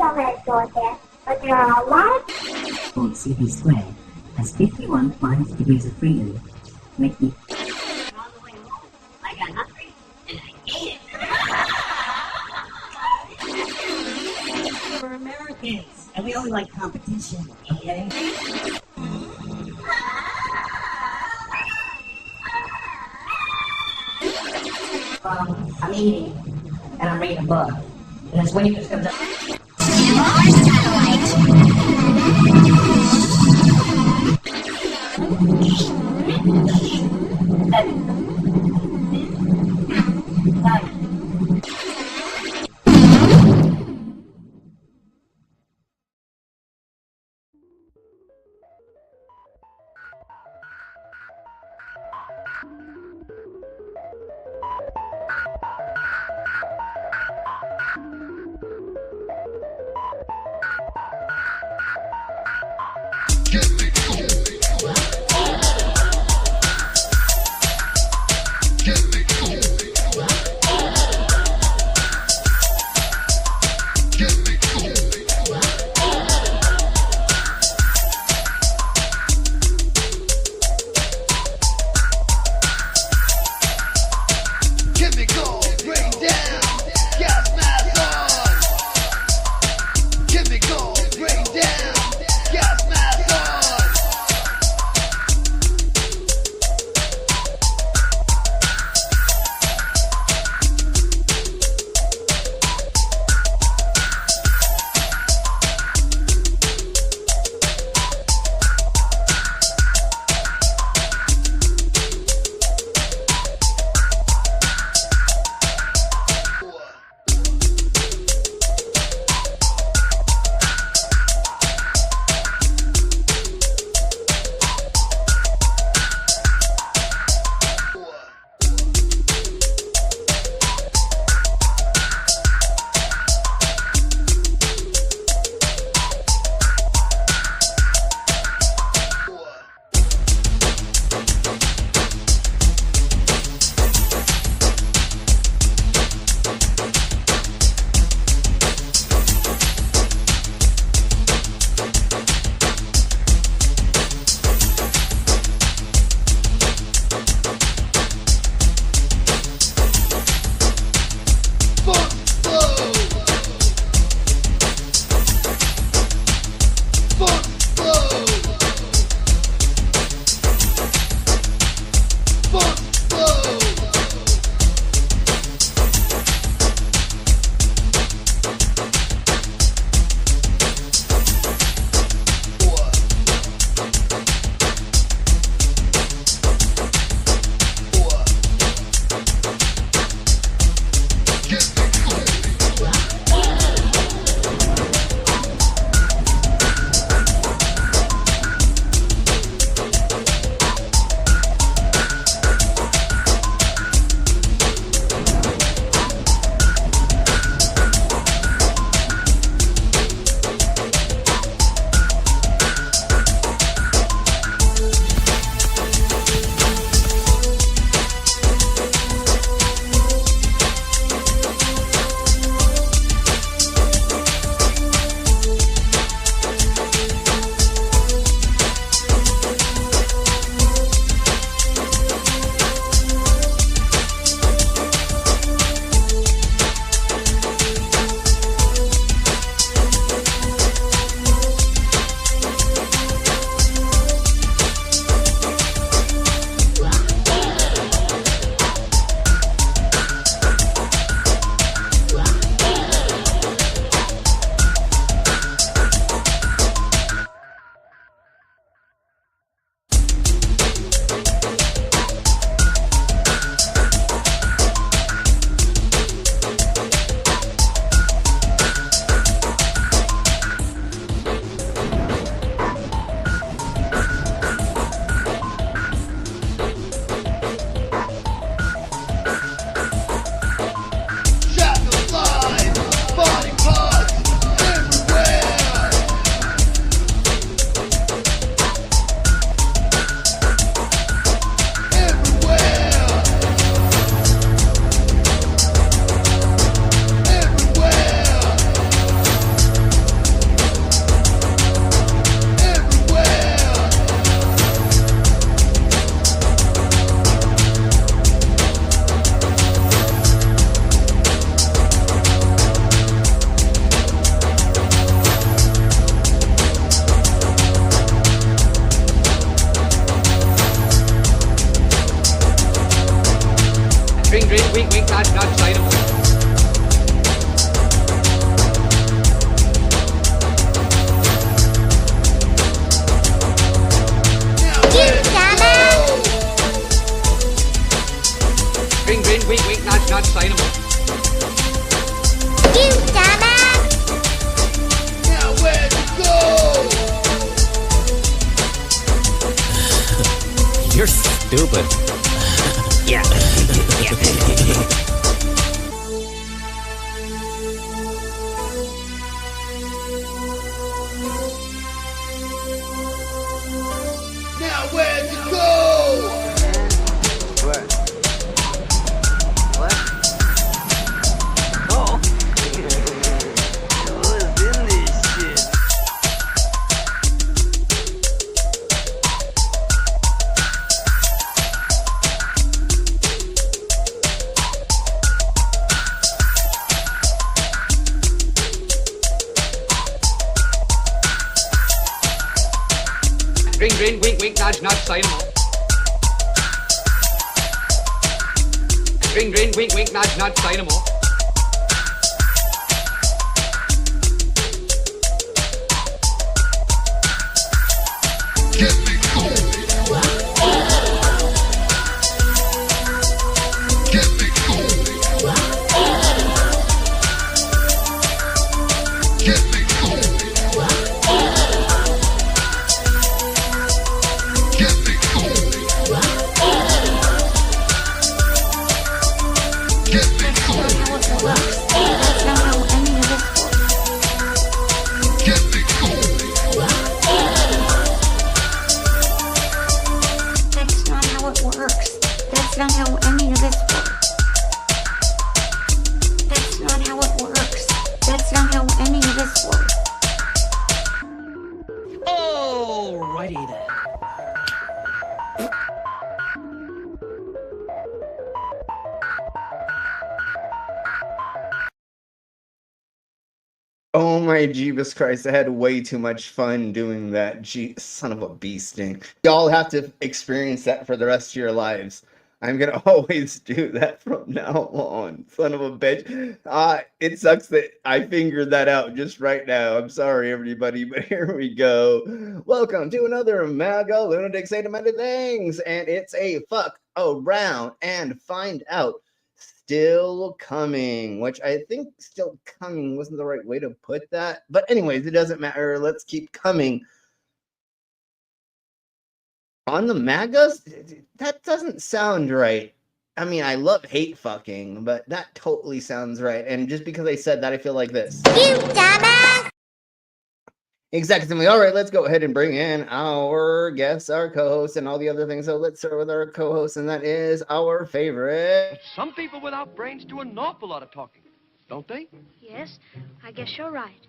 government stores there, but there are a lot of City Square has 51 degrees of freedom, making On the way home, I got hungry and I ate it. We're Americans, and we only like competition, okay? I'm eating, and I'm reading a book, and this waitress comes up. Drink, wink, wink, nudge, nudge, dynamo. Drink, drink, wink, wink, nudge, nudge, dynamo. You dumbass! Now where'd you go? You're stupid. Yeah. Now where'd you go? What? What? Oh. Who's in this shit? Drink, drink, wink, wink, nudge, nudge, dynamo. Drink, drink, wink, wink, nudge, nudge, dynamo. Get me going. Get me going. Get me going. Get me going. Get me going. That's not how any of this works. Get me going. That's not how it works. That's not how any of this works. That's not how it works. That's not how any of this works. Alrighty then. Oh my Jeebus Christ, I had way too much fun doing that. Son of a bee sting. Y'all have to experience that for the rest of your lives. I'm gonna always do that from now on. Son of a bitch. It sucks that I figured that out just right now. I'm sorry, everybody, but here we go. Welcome to another MAGA Lunatics Say Demented Things, and it's a fuck around and find out. Still coming, which I think still coming wasn't the right way to put that. But anyways, it doesn't matter. Let's keep coming. On the MAGAs? That doesn't sound right. I mean, I love hate fucking, but that totally sounds right. And just because I said that, I feel like this. You dumbass! Exactly. All right, let's go ahead and bring in our guests, our co-hosts, and all the other things. So let's start with our co-host, and that is our favorite. Some people without brains do an awful lot of talking, don't they? Yes, I guess you're right.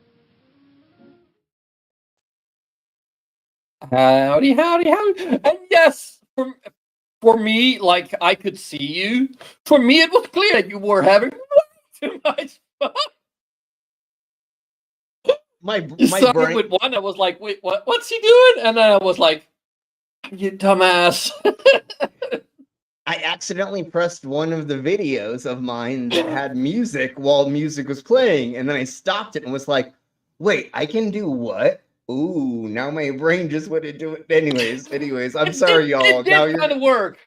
Howdy, howdy, howdy. And yes, for me, like, I could see you. For me, it was clear that you were having way too much fun. You started brain with one, I was like, wait, what's he doing? And then I was like, you dumbass. I accidentally pressed one of the videos of mine that had music while music was playing, and then I stopped it and was like, wait, I can do what? Ooh, now my brain just wouldn't do it. Anyways, I'm sorry, y'all. It did kind of work.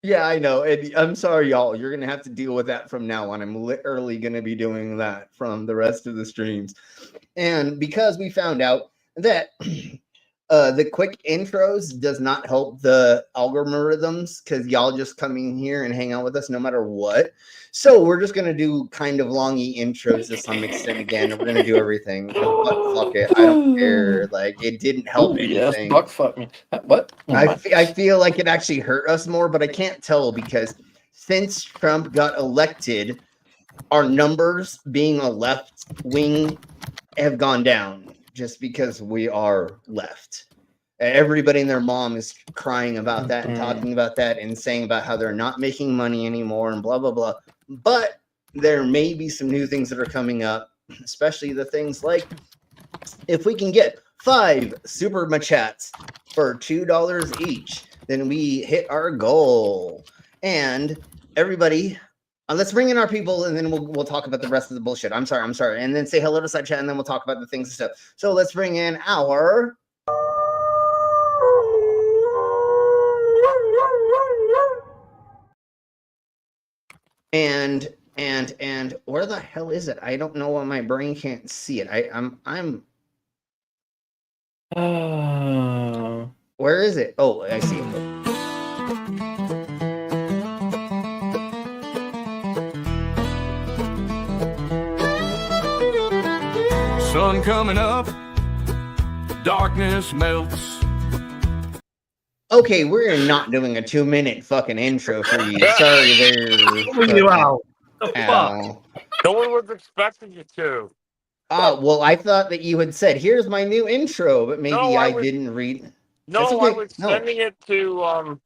Yeah, I know. I'm sorry, y'all. You're going to have to deal with that from now on. I'm literally going to be doing that from the rest of the streams. And because we found out that the quick intros does not help the algorithms, because y'all just come in here and hang out with us no matter what. So we're just going to do kind of longy intros to some extent again. And we're going to do everything. But fuck it. I don't care. Like, it didn't help anything. Yes, fuck me. What? I feel like it actually hurt us more, but I can't tell because since Trump got elected, our numbers being a left wing have gone down just because we are left. Everybody and their mom is crying about that and talking about that and saying about how they're not making money anymore and blah, blah, blah. But there may be some new things that are coming up, especially the things like if we can get 5 super chats for $2 each, then we hit our goal. And everybody, let's bring in our people, and then we'll talk about the rest of the bullshit. I'm sorry, and then say hello to side chat, and then we'll talk about the things and stuff. So let's bring in our. And where the hell is it? I don't know why my brain can't see it. I'm. Where is it? Oh, I see it. Sun coming up, darkness melts. Okay, we're not doing a 2-minute fucking intro for you. Sorry, there. You out. The fuck? Ow. No one was expecting you to. Oh, well, I thought that you had said, "Here's my new intro," but maybe No, I didn't read. That's No, okay. I was sending it to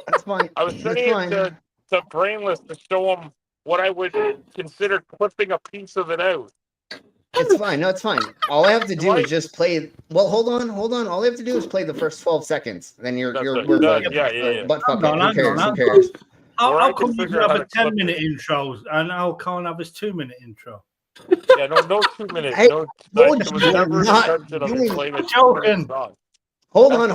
That's fine. I was sending it to Brainless to show him what I would consider clipping a piece of it out. It's fine. No, it's fine. All I have to do is just play. Well, hold on. All I have to do is play the first 12 seconds. Then we're good. Yeah. But fuck it. Who cares? How come you have a 10-minute intro and how can't have a 2-minute intro? Yeah, no 2 minutes. Hey, No, George, was you're never not intention of doing- playing a joking. 2-minute song. Hold on.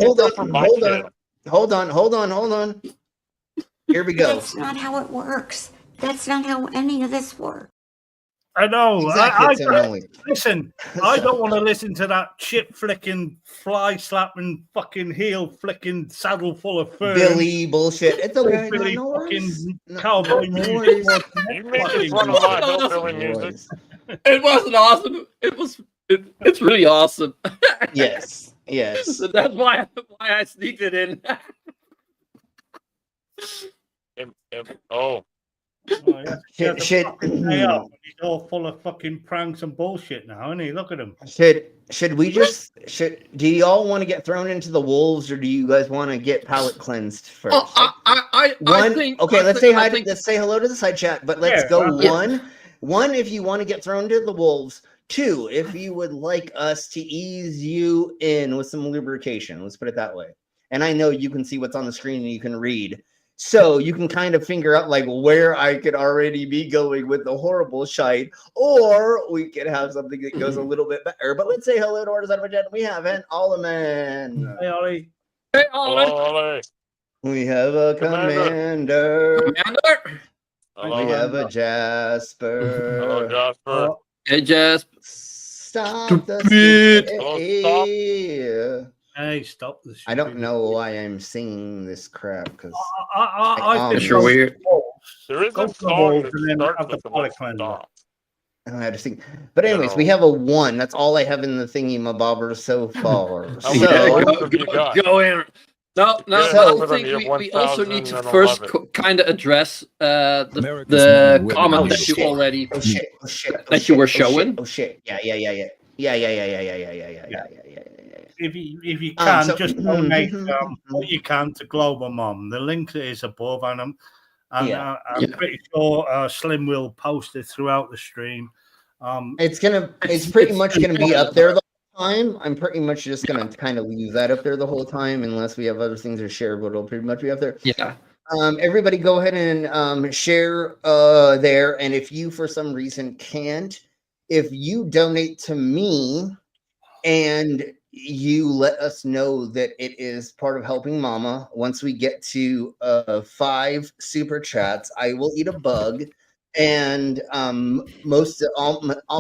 Here we go. That's not how it works. That's not how any of this works. I know. Exactly, Emily. Listen, I don't want to listen to that chip flicking, fly slapping, fucking heel flicking, saddle full of fur. Billy bullshit. It's okay. Billy No fucking worries. cowboy No music. worries. You made this one of my hillbilly music. It wasn't awesome. It's really awesome. Yes. So that's why I sneaked it in. Oh, yeah. Shit. He's all full of fucking pranks and bullshit now, isn't he? Look at him. Should we just do y'all want to get thrown into the wolves, or do you guys want to get palate cleansed first? I think. Let's say hello to the side chat, but let's go one if you want to get thrown into the wolves. 2, if you would like us to ease you in with some lubrication. Let's put it that way. And I know you can see what's on the screen and you can read. So you can kind of figure out like where I could already be going with the horrible shite, or we could have something that goes a little bit better. But let's say hello to our side of chat. We have an Oleman. Hey, Ollie. Hey, Ollie. We have a commander. Hello. We have a Jasper. Hello, Jasper. Hey, Jasper. Stop Stupid. Hey, stop this. I don't know why I'm singing this crap because I think you're weird. There is Go a for the song balls that and then starts have the with the palate word cleanser. stop. I don't know how to sing. But anyways, we have a 1. That's all I have in the thingy mabobber so far. How many Go in. No. So- I think we also need to 1011. first kind of address the comment that you already that you were showing. Oh shit! Yeah. If you can, so- just donate what you can to Global Mom. The link is above, and I'm pretty sure Slim will post it throughout the stream. It's pretty much gonna be up there the whole time. I'm pretty much just gonna kind of leave that up there the whole time, unless we have other things to share. But it'll pretty much be up there. Yeah. Everybody, go ahead and share there. And if you, for some reason, can't, if you donate to me and you let us know that it is part of helping Mama, once we get to 5 super chats, I will eat a bug. And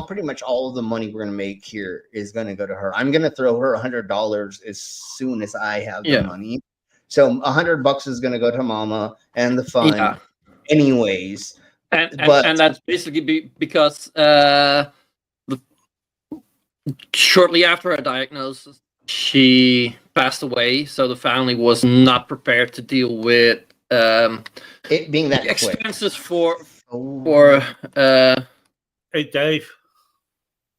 pretty much all of the money we're gonna make here is gonna go to her. I'm gonna throw her $100 as soon as I have the money. So $100 is gonna go to Mama and the fund. Yeah. Anyways, and that's basically because shortly after her diagnosis, she passed away. So the family was not prepared to deal with it being that expenses quick. Hey, Dave.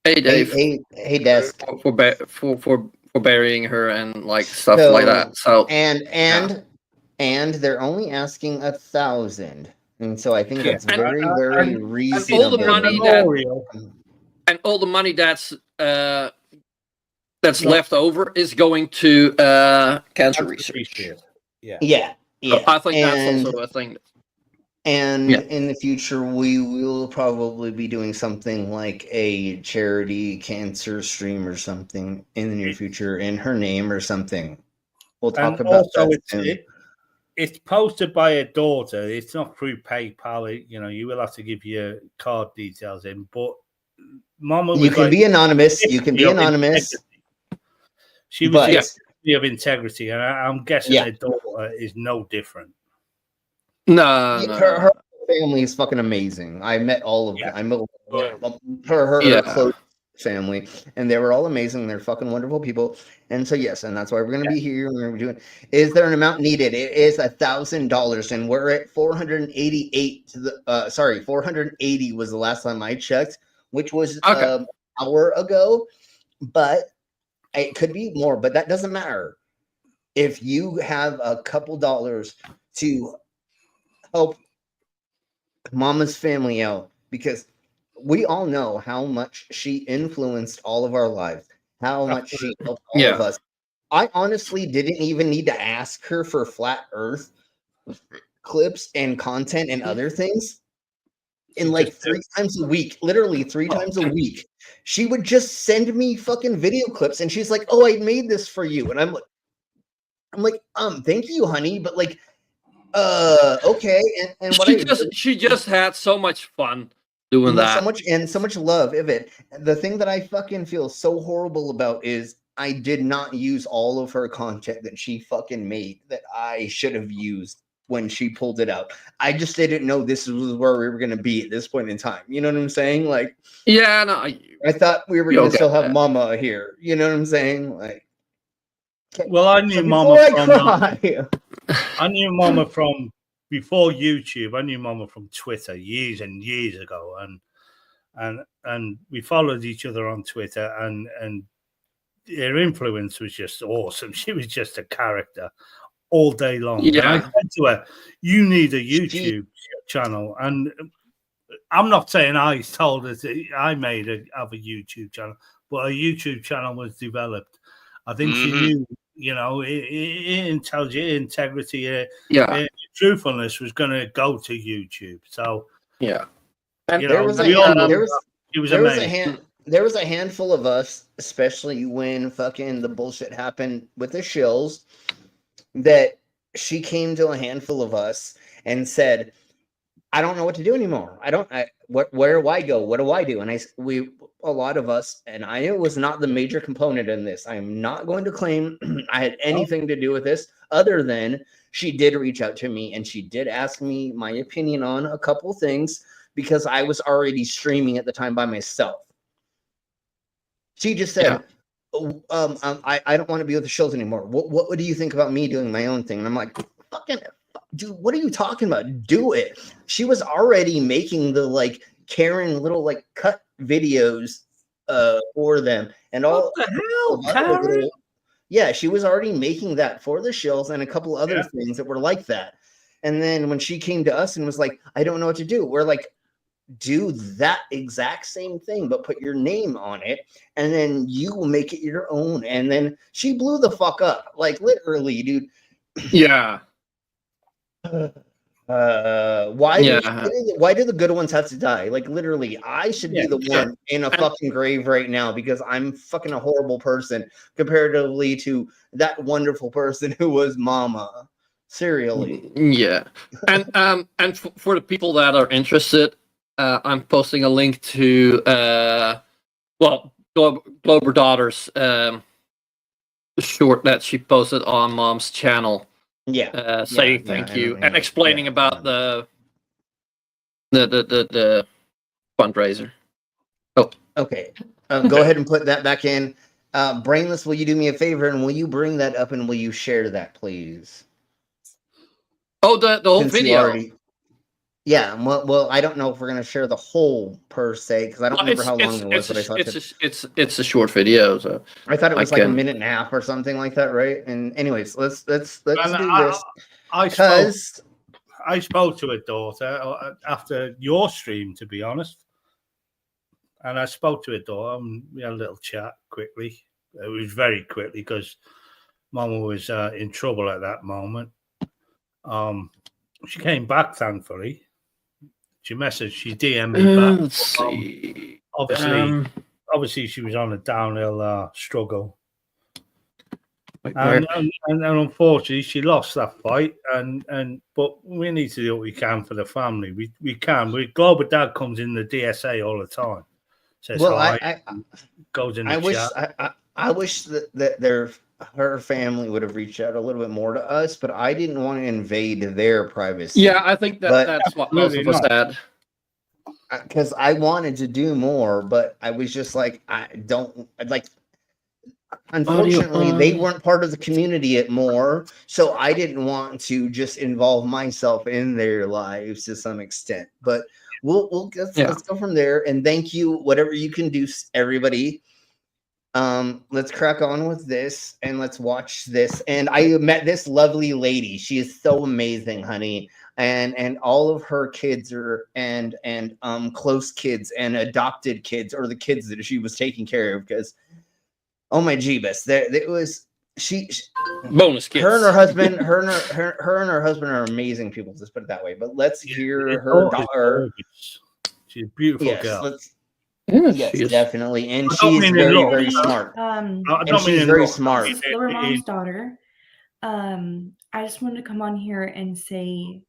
Hey, Desk. For burying her and like stuff like that. So and they're only asking 1,000, and so I think that's very reasonable. And all the money that's left over is going to cancer research. Yeah. So I think that's also a thing. And in the future, we will probably be doing something like a charity cancer stream or something in the near future in her name or something. We'll talk about that soon. It's posted by a daughter. It's not through PayPal. You will have to give your card details in. But Mama, you can be anonymous. You can be anonymous. She was of integrity, and I'm guessing her daughter is no different. No, her family is fucking amazing. I met all of them. I met her close family, and they were all amazing. They're fucking wonderful people. And so yes, and that's why we're gonna be here. We're gonna be doing. Is there an amount needed? It is $1,000, and we're at 488 to the 480 was the last time I checked, which was an hour ago. But it could be more, but that doesn't matter. If you have a couple dollars to help Mama's family out, because we all know how much she influenced all of our lives, how much she helped all of us. I honestly didn't even need to ask her for flat earth clips and content and other things. And like 3 times a week, literally 3 times a week, she would just send me fucking video clips, and she's like, "Oh, I made this for you," and I'm like, thank you, honey, but like, okay, and what she just had so much fun doing that, so much love of it. The thing that I fucking feel so horrible about is I did not use all of her content that she fucking made that I should have used when she pulled it out. I just didn't know this was where we were going to be at this point in time. You know what I'm saying? Like, yeah, no, I thought we were going to still have Mama here. You know what I'm saying? Like, well, I knew Mama from I knew Mama from before YouTube. I knew Mama from Twitter years and years ago, and we followed each other on Twitter, and her influence was just awesome. She was just a character all day long. Yeah. And I said to her, "You need a YouTube channel." And I'm not saying I told her that I made a YouTube channel, but a YouTube channel was developed. I think she knew, integrity, truthfulness was going to go to YouTube. So and there was a handful of us, especially when fucking the bullshit happened with the shills, that she came to a handful of us and said, "I don't know what to do anymore. Where do I go? What do I do?" And a lot of us, and I was not the major component in this. I am not going to claim I had anything to do with this, other than she did reach out to me and she did ask me my opinion on a couple things because I was already streaming at the time by myself. She just said, I don't want to be with the shows anymore. What do you think about me doing my own thing? And I'm like, fucking dude, what are you talking about? Do it. She was already making the like Karen little like cut videos for them and all. What the hell, Karen? Yeah, she was already making that for the shills and a couple other things that were like that. And then when she came to us and was like, "I don't know what to do," we're like, do that exact same thing, but put your name on it, and then you will make it your own. And then she blew the fuck up, like literally, dude. Yeah. Why do the good ones have to die? Like literally, I should be the one in a fucking grave right now because I'm fucking a horrible person comparatively to that wonderful person who was Mama. Seriously. Yeah. And for the people that are interested, I'm posting a link to Glober Daughter's short that she posted on Mom's channel. Saying thank you and explaining about the fundraiser. Oh, okay. Go ahead and put that back in. Brainless, will you do me a favor and will you bring that up and will you share that, please? Oh, the whole video. Yeah, well, I don't know if we're gonna share the whole per se because I don't remember how long it was. But I thought it's a short video, so I thought it was like a minute and a half or something like that, right? And anyways, let's do this. I spoke to her daughter after your stream, to be honest, and I spoke to her daughter and we had a little chat quickly. It was very quickly because Mama was in trouble at that moment. She came back, thankfully. She messaged, she DM'd me back. Let's see. Obviously, she was on a downhill struggle. And unfortunately, she lost that fight. But we need to do what we can for the family. We can. Global Dad comes in the DSA all the time. Says hi. Goes in the chat. I wish that her family would have reached out a little bit more to us, but I didn't want to invade their privacy. Yeah, I think that's what most of us had. Because I wanted to do more, but I was just like, unfortunately, they weren't part of the community at more, so I didn't want to just involve myself in their lives to some extent. But let's go from there. And thank you, whatever you can do, everybody. Let's crack on with this and let's watch this. And I met this lovely lady. She is so amazing, honey. And all of her kids are and close kids and adopted kids are the kids that she was taking care of, because oh my Jeebus, it was she bonus kids. Her and her husband, her and her husband are amazing people. Let's put it that way. But let's hear her daughter. She's a beautiful girl. Yes, definitely, and she's very smart. And she's very smart. This is Lower Mom's daughter. I just wanted to come on here and say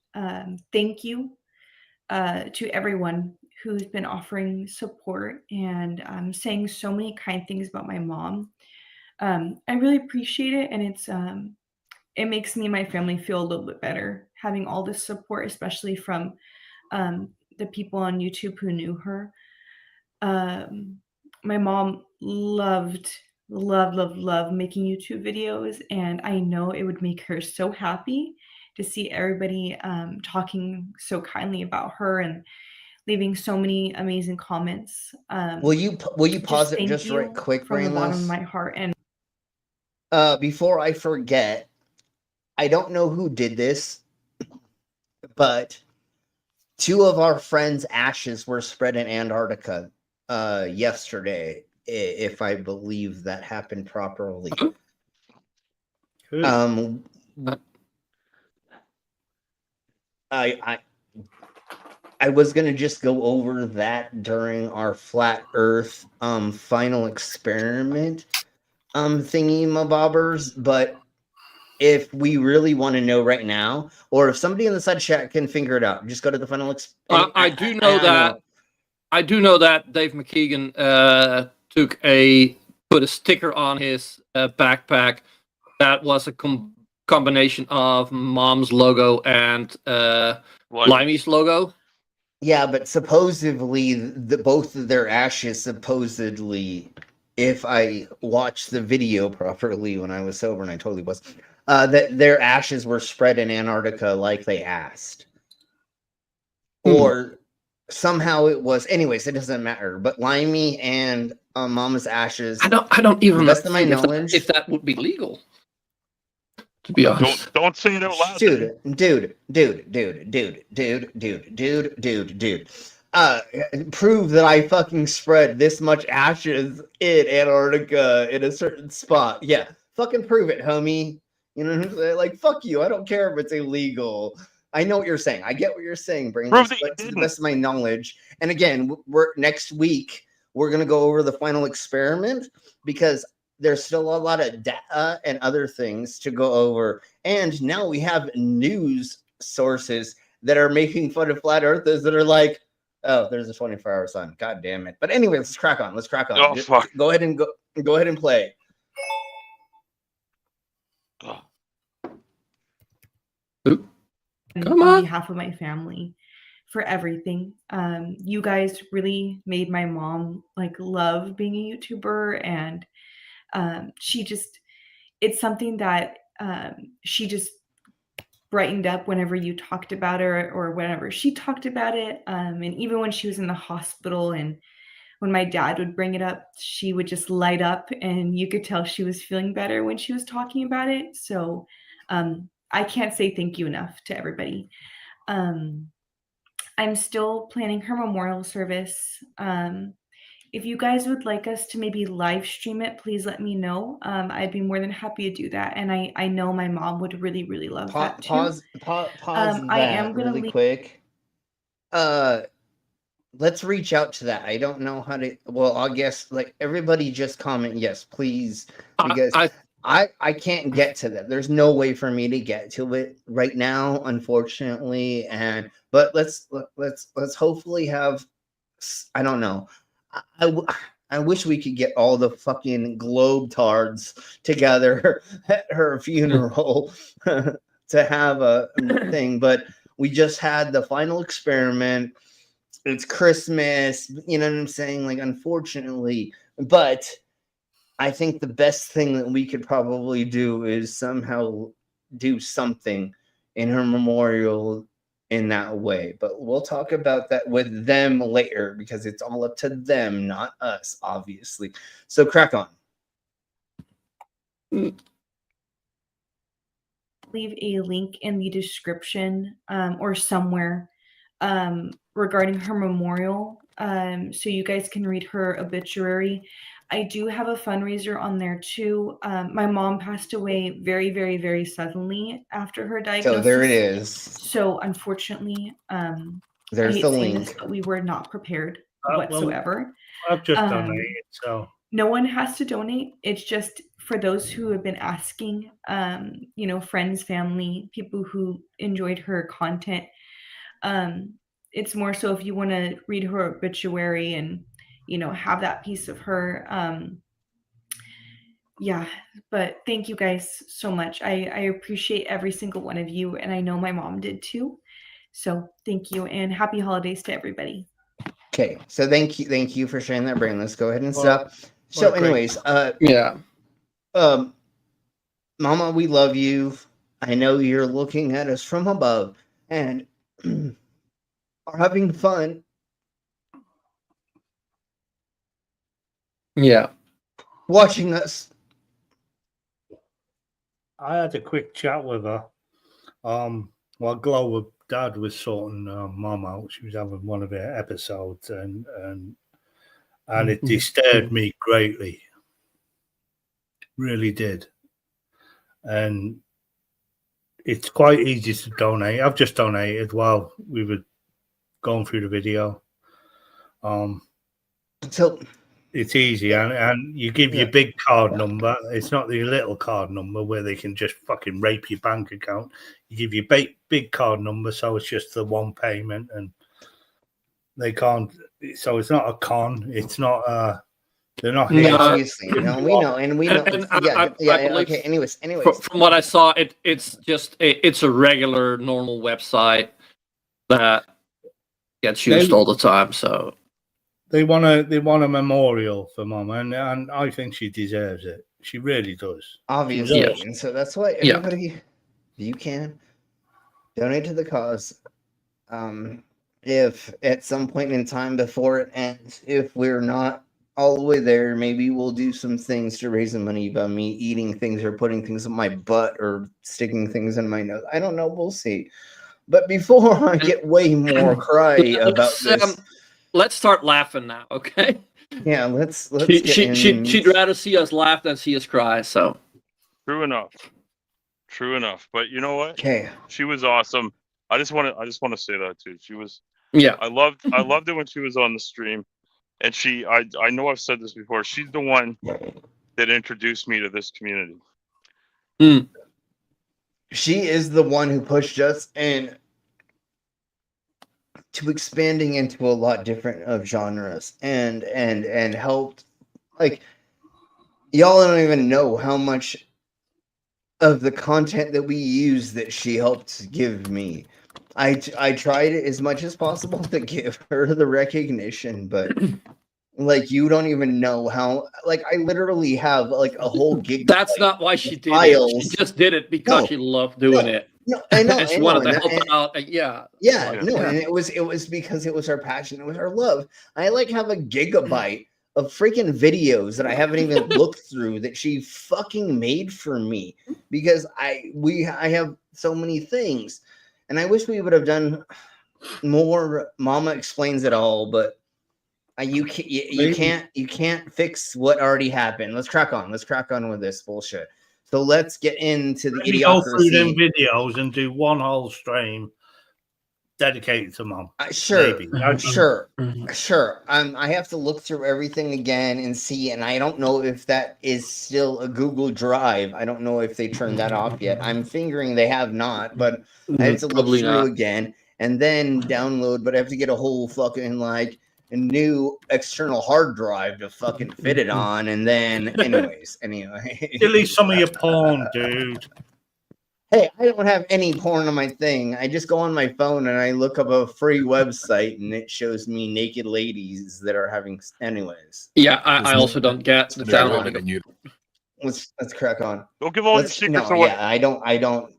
thank you to everyone who's been offering support and saying so many kind things about my mom. I really appreciate it, and it makes me and my family feel a little bit better having all this support, especially from the people on YouTube who knew her. My mom loved making YouTube videos, and I know it would make her so happy to see everybody talking so kindly about her and leaving so many amazing comments. Will you pause it just right quick, from the bottom of Brainless? my heart? And before I forget, I don't know who did this, but 2 of our friends' ashes were spread in Antarctica yesterday, if I believe that happened properly. I was gonna just go over that during our flat Earth final experiment thingy mabobbers, but if we really want to know right now, or if somebody in the side chat can figure it out, just go to the final I do know that Dave McKeegan put a sticker on his backpack that was a combination of Mom's logo and Limey's logo. Yeah, but supposedly both of their ashes, supposedly, if I watched the video properly when I was sober, and I totally was, that their ashes were spread in Antarctica like they asked. Or somehow it was. Anyways, it doesn't matter. But Limey and Mama's ashes. I don't even know best of my knowledge if that would be legal. To be honest, don't say it out loud. Dude. Prove that I fucking spread this much ashes in Antarctica in a certain spot. Yeah, fucking prove it, homie. You know what I'm saying? Like, fuck you. I don't care if it's illegal. I know what you're saying. I get what you're saying, Brainless, but to the best of my knowledge. And again, next week we're gonna go over the final experiment, because there's still a lot of data and other things to go over. And now we have news sources that are making fun of flat earthers that are like, oh, there's a 24-hour sun. God damn it. But anyway, let's crack on. Oh, fuck. Go ahead and play. Come on on. behalf of my family, for everything. You guys really made my mom love being a YouTuber, and it's something that she just brightened up whenever you talked about her or whenever she talked about it. And even when she was in the hospital and when my dad would bring it up, she would just light up, and you could tell she was feeling better when she was talking about it. So I can't say thank you enough to everybody. I'm still planning her memorial service. If you guys would like us to maybe live stream it, please let me know. I'd be more than happy to do that. And I know my mom would really, really love that too. Pause I am gonna really quick. let's reach out to that. I don't know how to. Well, I guess like everybody just comment yes, please, because I can't get to that. There's no way for me to get to it right now, unfortunately. But let's hopefully have. I don't know. I wish we could get all the fucking globetards together at her funeral to have a thing, but we just had the final experiment. It's Christmas, you know what I'm saying? Like, unfortunately, but I think the best thing that we could probably do is somehow do something in her memorial in that way. But we'll talk about that with them later because it's all up to them, not us, obviously. So crack on. Leave a link in the description or somewhere regarding her memorial, so you guys can read her obituary. I do have a fundraiser on there too. My mom passed away very, very, very suddenly after her diagnosis. So there it is. So unfortunately, there's the link. This, but we were not prepared whatsoever. Well, I've just donated, so no one has to donate. It's just for those who have been asking, you know, friends, family, people who enjoyed her content. It's more so if you want to read her obituary and, you know, have that piece of her. Yeah, but thank you guys so much. I appreciate every single one of you, and I know my mom did too. So thank you, and happy holidays to everybody. Okay, so thank you for sharing that, Brandon. Let's go ahead and stop. So anyways, Mama, we love you. I know you're looking at us from above and are having fun. Yeah. Watching us. I had a quick chat with her while Glow Dad was sorting Mom out. She was having one of her episodes and it disturbed me greatly. Really did. And it's quite easy to donate. I've just donated while we were going through the video. So it's easy, and you give your big card number. It's not the little card number where they can just fucking rape your bank account. You give your big card number, so it's just the one payment, and they can't. So it's not a con. It's not. They're not here. Obviously, no, we know, and we know. Okay. Anyways. From what I saw, it's just it's a regular, normal website that gets used all the time. So they want a memorial for Mom, and I think she deserves it. She really does. Obviously, and so that's why everybody, if you can, donate to the cause. If at some point in time before it ends, if we're not all the way there, maybe we'll do some things to raise the money by me eating things or putting things in my butt or sticking things in my nose. I don't know. We'll see. But before I get way more cry about this, let's start laughing now, okay? Yeah, let's. She'd rather see us laugh than see us cry. So true enough. But you know what? Okay, she was awesome. I just want to say that too. She was. Yeah. I loved it when she was on the stream. And I know I've said this before. She's the one that introduced me to this community. She is the one who pushed us and to expanding into a lot different of genres and helped. Like, y'all don't even know how much of the content that we use that she helped give me. I tried as much as possible to give her the recognition, but like you don't even know how. Like I literally have like a whole gig. That's not why she did it. She just did it because she loved doing it. No, I know. She wanted to help out. And it was because it was her passion. It was her love. I like have a gigabyte of freaking videos that I haven't even looked through that she fucking made for me because I have so many things. And I wish we would have done more. Mama explains it all, but you can't fix what already happened. Let's crack on. Let's crack on with this bullshit. So let's get into the idiocracy. Go through them videos and do one whole stream dedicated to mom. Sure, Maybe. sure. I have to look through everything again and see, and I don't know if that is still a Google Drive. I don't know if they turned that off yet. I'm figuring they have not, but I have to look Probably through not. again and then download. But I have to get a whole fucking like a new external hard drive to fucking fit it on, and then anyway. Delete some of your porn, dude. Hey, I don't have any porn on my thing. I just go on my phone and I look up a free website and it shows me naked ladies that are having. Anyways. Yeah, I also don't get the download. Let's crack on. Don't give all your secrets no, away. Yeah, I don't.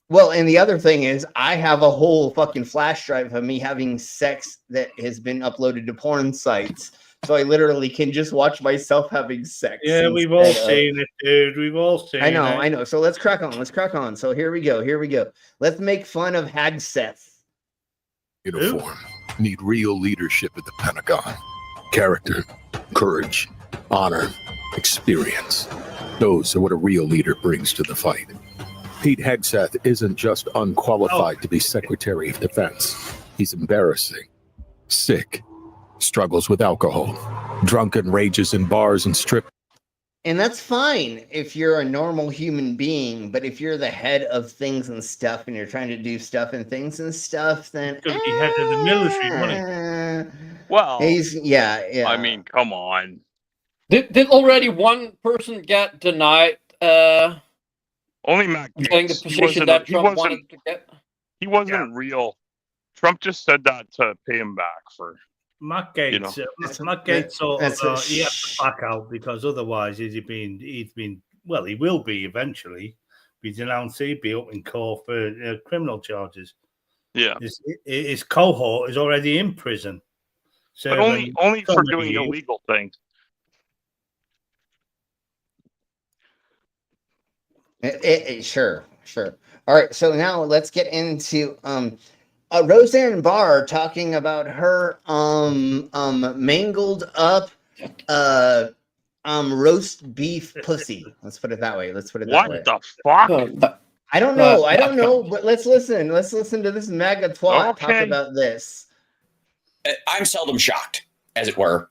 Well, and the other thing is, I have a whole fucking flash drive of me having sex that has been uploaded to porn sites. So I literally can just watch myself having sex. Yeah, we've all seen it, dude. We've all seen it. I know. So let's crack on. So here we go. Let's make fun of Hagseth. Uniform. Need real leadership at the Pentagon. Character, courage, honor, experience. Those are what a real leader brings to the fight. Pete Hegseth isn't just unqualified to be Secretary of Defense. He's embarrassing, sick, struggles with alcohol, drunken rages in bars and strip. And that's fine if you're a normal human being, but if you're the head of things and stuff and you're trying to do stuff and things and stuff, then Could be head of the military, wouldn't he? Well, yeah. I mean, come on. Did already one person get denied? Only Matt getting the Gaetz. position that Trump wanted to get. He wasn't real. Trump just said that to pay him back for. Matt Gaetz, he has to back out because otherwise he will be eventually be denounced. He'd be up in court for criminal charges. Yeah, his cohort is already in prison, but only for doing illegal things. Sure. All right, so now let's get into Roseanne Barr talking about her mangled up roast beef pussy. Let's put it that way. What the fuck? I don't know, but let's listen. Let's listen to this MAGA twat talk about this. I'm seldom shocked, as it were.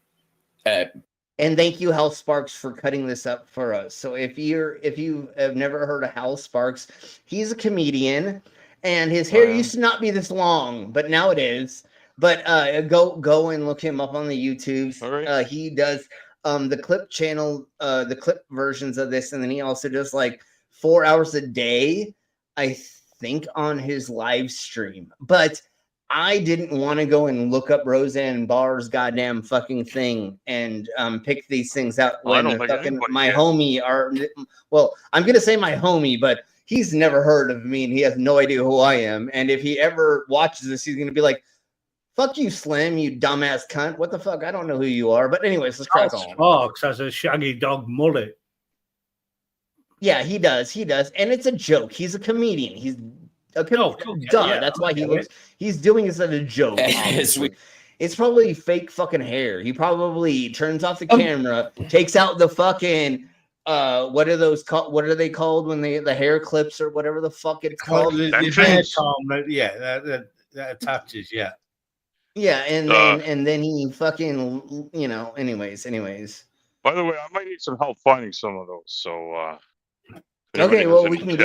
And thank you, Hal Sparks, for cutting this up for us. So if you have never heard of Hal Sparks, he's a comedian, and his hair used to not be this long, but now it is. But go and look him up on the YouTube. Right. He does the clip channel, the clip versions of this, and then he also does like 4 hours a day, I think, on his live stream. But I didn't want to go and look up Roseanne Barr's goddamn fucking thing and pick these things out when my homie are. Well, I'm gonna say my homie, but he's never heard of me and he has no idea who I am. And if he ever watches this, he's gonna be like, "Fuck you, Slim, you dumbass cunt. What the fuck? I don't know who you are." But anyways, let's crack on. Sparks has a shaggy dog mullet. Yeah, he does, and it's a joke. He's a comedian. He's that's why he looks. He's doing this as a joke. It's probably fake fucking hair. He probably turns off the camera, takes out the fucking what are those called? What are they called when the hair clips or whatever the fuck it's called? The hair comb, that attaches. Yeah, and then he fucking anyways. By the way, I might need some help finding some of those. So. Okay, well, we can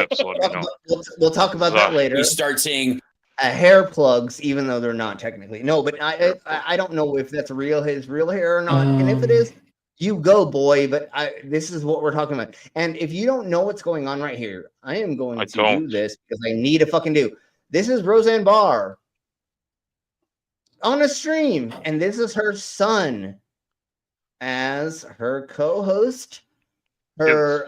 we'll talk about that later. You start seeing hair plugs, even though they're not technically. No, but I don't know if that's his real hair or not. And if it is, you go, boy. But this is what we're talking about. And if you don't know what's going on right here, I am going to do this because I need to fucking do. This is Roseanne Barr on a stream, and this is her son as her co-host. Her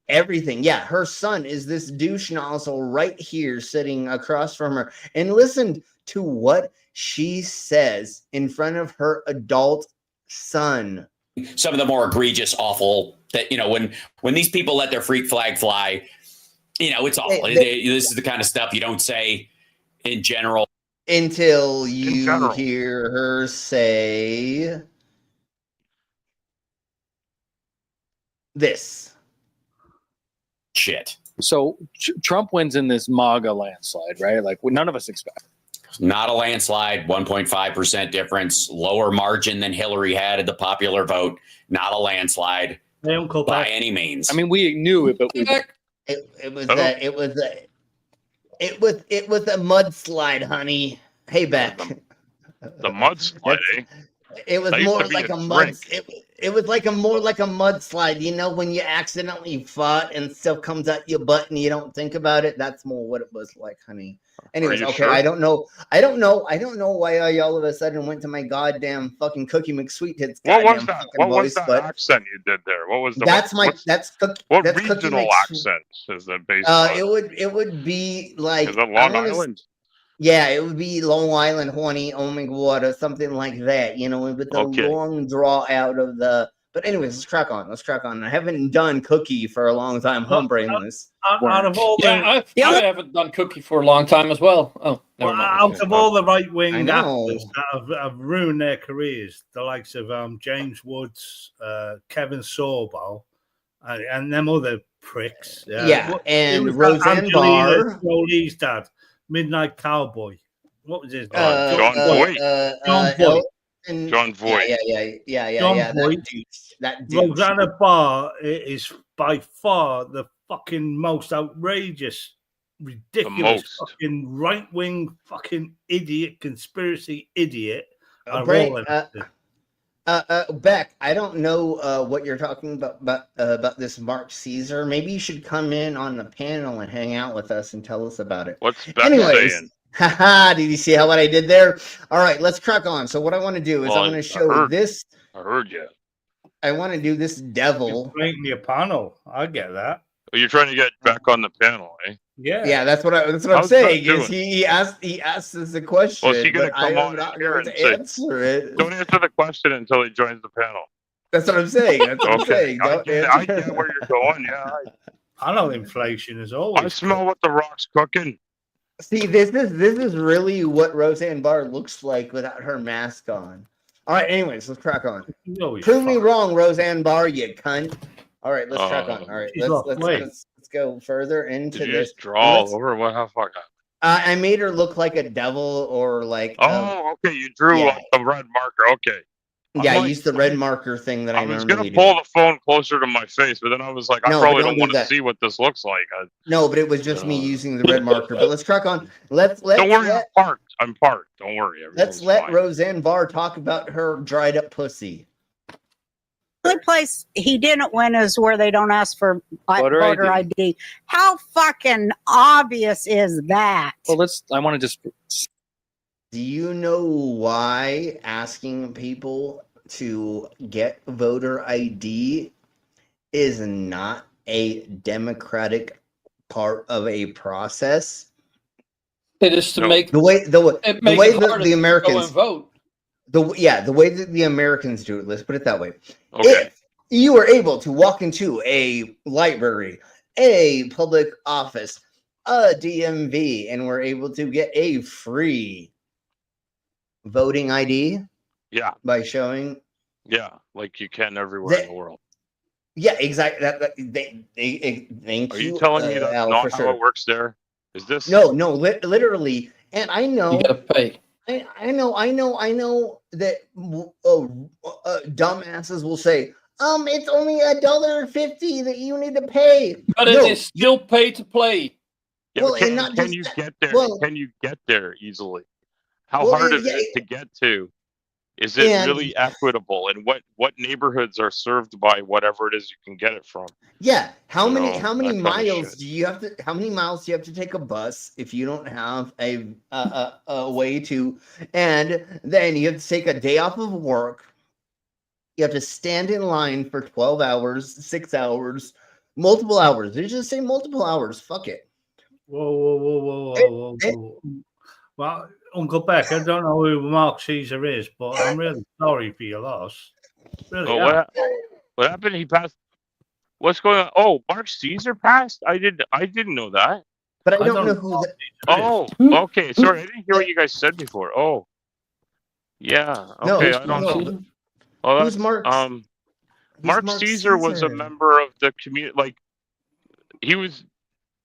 everything. Yeah, her son is this douche nozzle right here sitting across from her. And listen to what she says in front of her adult son. Some of the more egregious, awful that, when these people let their freak flag fly, it's awful. This is the kind of stuff you don't say in general. Until you hear her say this. Shit. So Trump wins in this MAGA landslide, right? Like none of us expect. Not a landslide, 1.5% difference, lower margin than Hillary had at the popular vote. Not a landslide by any means. I mean, we knew it, but it was a mudslide, honey. Hey, Beck. The mudslide, eh? It was That used more to be like a a mud. drink. It was more like a mudslide. You know, when you accidentally fart and stuff comes out your butt and you don't think about it. That's more what it was like, honey. Anyways, you okay. sure? I don't know why I all of a sudden went to my goddamn fucking Cookie McSweet Hits. What was goddamn that? fucking What was voice, that but accent you did there? What was the? What regional accent is that based on? It would be like Is it Long Island? Yeah, it would be Long Island, horny, oh my god, or something like that. You know, with the long draw out of the. But anyways, let's crack on. I haven't done Cookie for a long time. I'm brainless. Out of all I haven't done Cookie for a long time as well. Oh, never mind. Out of all the right-wing I know. actors that have ruined their careers, the likes of James Woods, Kevin Sorbo, and them other pricks. And Roseanne Barr. Jolie's dad, Midnight Cowboy. What was his name? John Voight. John Voight. John Voight. Yeah. John Voight. That dude. Roseanne Barr is by far the fucking most outrageous, ridiculous, fucking right-wing fucking idiot, conspiracy idiot. Beck, I don't know what you're talking about this Mark Caesar. Maybe you should come in on the panel and hang out with us and tell us about it. What's Beck saying? Haha, did you see what I did there? All right, let's crack on. So what I want to do is I want to show this. I heard you. I want to do this devil. You're your panel. I get that. Well, you're trying to get back on the panel, eh? Yeah, that's what I'm saying. Is he asked us a question. Well, is he going to come on here and answer it? Don't answer the question until he joins the panel. That's what I'm saying. That's what I'm saying. I get where you're going. Yeah, I know inflation is always. I smell what the Rock's cooking. See, this is really what Roseanne Barr looks like without her mask on. All right, anyways, let's crack on. Prove me wrong, Roseanne Barr, you cunt. All right, let's crack on. All right, let's go further into Did you this. just draw all over? What the fuck? I made her look like a devil or like. Okay, you drew the red marker. Okay. Yeah, I used the red marker thing that I was normally going to pull the phone closer to my face, but then I was like, I probably don't want to see what this looks like. No, but it was just me using the red marker. But let's crack on. Don't worry, I'm parked. Don't worry. Let's let Roseanne Barr talk about her dried up pussy. The only place he didn't win is where they don't ask for voter ID. How fucking obvious is that? Well, I want to just. Do you know why asking people to get voter ID is not a democratic part of a process? It is to make the way that the Americans vote. The way that the Americans do it. Let's put it that way. Okay. If you are able to walk into a library, a public office, a DMV, and we're able to get a free voting ID, by showing, like you can everywhere in the world. Yeah, exactly. Thank you. Are you telling me that's not how it works there? Is this no, literally? And I know you gotta pay. I know that dumbasses will say, it's only $1.50 that you need to pay. But it is still pay to play. Yeah, well, can you get there? Can you get there easily? How hard is it to get to? Is it really equitable? And what neighborhoods are served by whatever it is you can get it from? Yeah. How many miles do you have to take a bus if you don't have a way to, and then you have to take a day off of work. You have to stand in line for 12 hours, 6 hours, multiple hours. Did you just say multiple hours? Fuck it. Whoa. Well, Uncle Beck, I don't know who Mark Caesar is, but I'm really sorry for your loss. Really, what happened? He passed. What's going on? Oh, Mark Caesar passed? I didn't know that. But I don't know who. Okay. Sorry, I didn't hear what you guys said before. Oh, yeah. Okay, I don't know. Oh, who's Mark? Mark Caesar was a member of the community. Like he was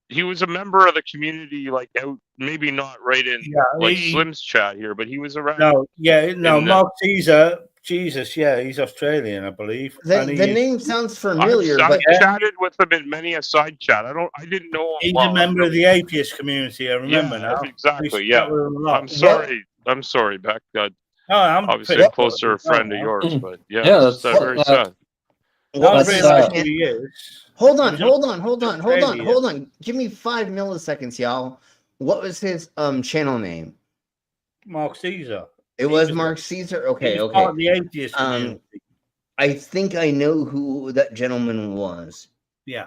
he was a member of the community, like out, maybe not right in Slim's chat here, but he was around. Mark Caesar, Jesus, yeah, he's Australian, I believe. The name sounds familiar, I've but chatted with him in many a side chat. I didn't know him. He's well. a member of the atheist community. I remember Yeah, now. exactly. Yeah, I'm sorry, Beck. I'm obviously a closer friend of yours, but it's very sad. Hold on. Give me 5 milliseconds, y'all. What was his channel name? Mark Caesar. It was Mark Caesar. Okay. Part of the atheist community. I think I know who that gentleman was. Yeah.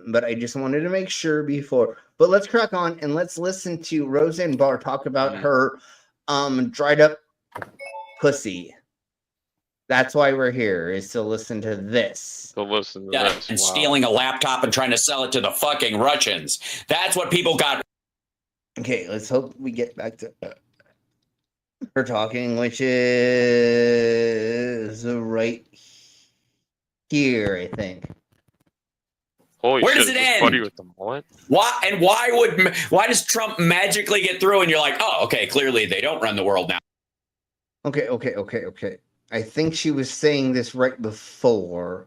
But I just wanted to make sure before. But let's crack on and let's listen to Roseanne Barr talk about her dried up pussy. That's why we're here, is to listen to this. And stealing a laptop and trying to sell it to the fucking Russians. That's what people got. Okay, let's hope we get back to her talking, which is right here, I think. Holy Where shit, does it end? Buddy with the mullet? Why does Trump magically get through and you're like, oh, okay, clearly they don't run the world now. Okay. I think she was saying this right before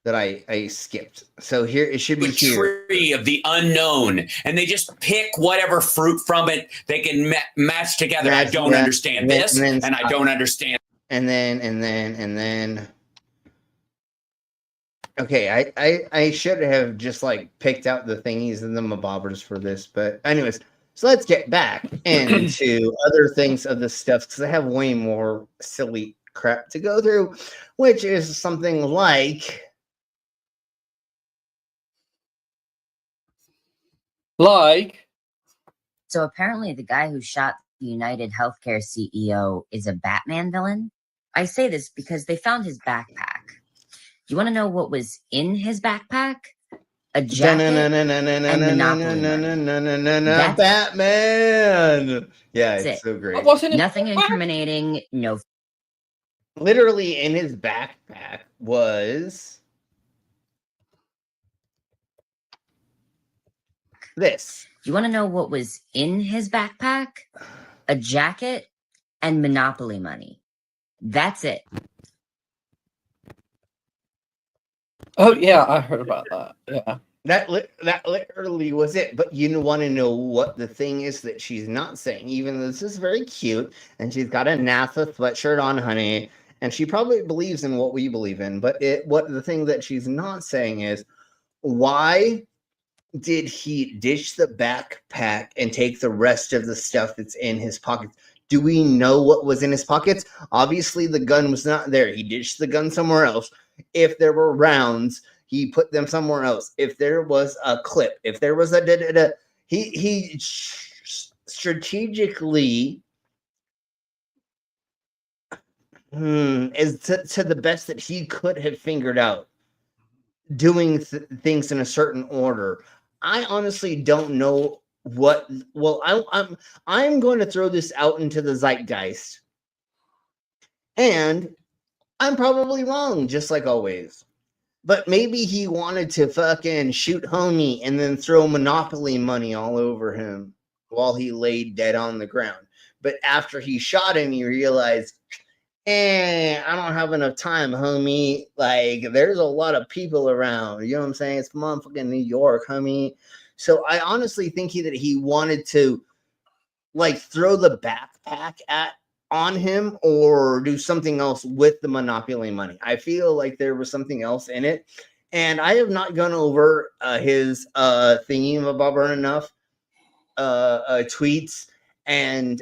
that I skipped. So here it should be here. Tree of the unknown, and they just pick whatever fruit from it they can match together. I don't understand this, and I don't understand. And then. Okay, I should have just like picked out the thingies and the mabobbers for this, but anyways, so let's get back into other things of this stuff because I have way more silly crap to go through, which is something like So apparently the guy who shot the United Healthcare CEO is a Batman villain. I say this because they found his backpack. You want to know what was in his backpack? A jacket and Monopoly money. Batman. Yeah, it's so great. Nothing incriminating. No. Literally in his backpack was this. You want to know what was in his backpack? A jacket and Monopoly money. That's it. Oh yeah, I heard about that. Yeah. That literally was it. But you want to know what the thing is that she's not saying, even though this is very cute, and she's got a NASA sweatshirt on, honey, and she probably believes in what we believe in. But what the thing that she's not saying is, why did he ditch the backpack and take the rest of the stuff that's in his pockets? Do we know what was in his pockets? Obviously, the gun was not there. He ditched the gun somewhere else. If there were rounds, he put them somewhere else. If there was a clip, if there was he strategically, is to the best that he could have figured out, doing things in a certain order. I honestly don't know what. Well, I'm going to throw this out into the zeitgeist, and I'm probably wrong, just like always. But maybe he wanted to fucking shoot homie and then throw Monopoly money all over him while he laid dead on the ground. But after he shot him, he realized, I don't have enough time, homie. Like, there's a lot of people around. You know what I'm saying? It's motherfucking New York, homie. So I honestly think that he wanted to, like, throw the backpack on him or do something else with the Monopoly money. I feel like there was something else in it. And I have not gone over his thingy-mabobber enough tweets and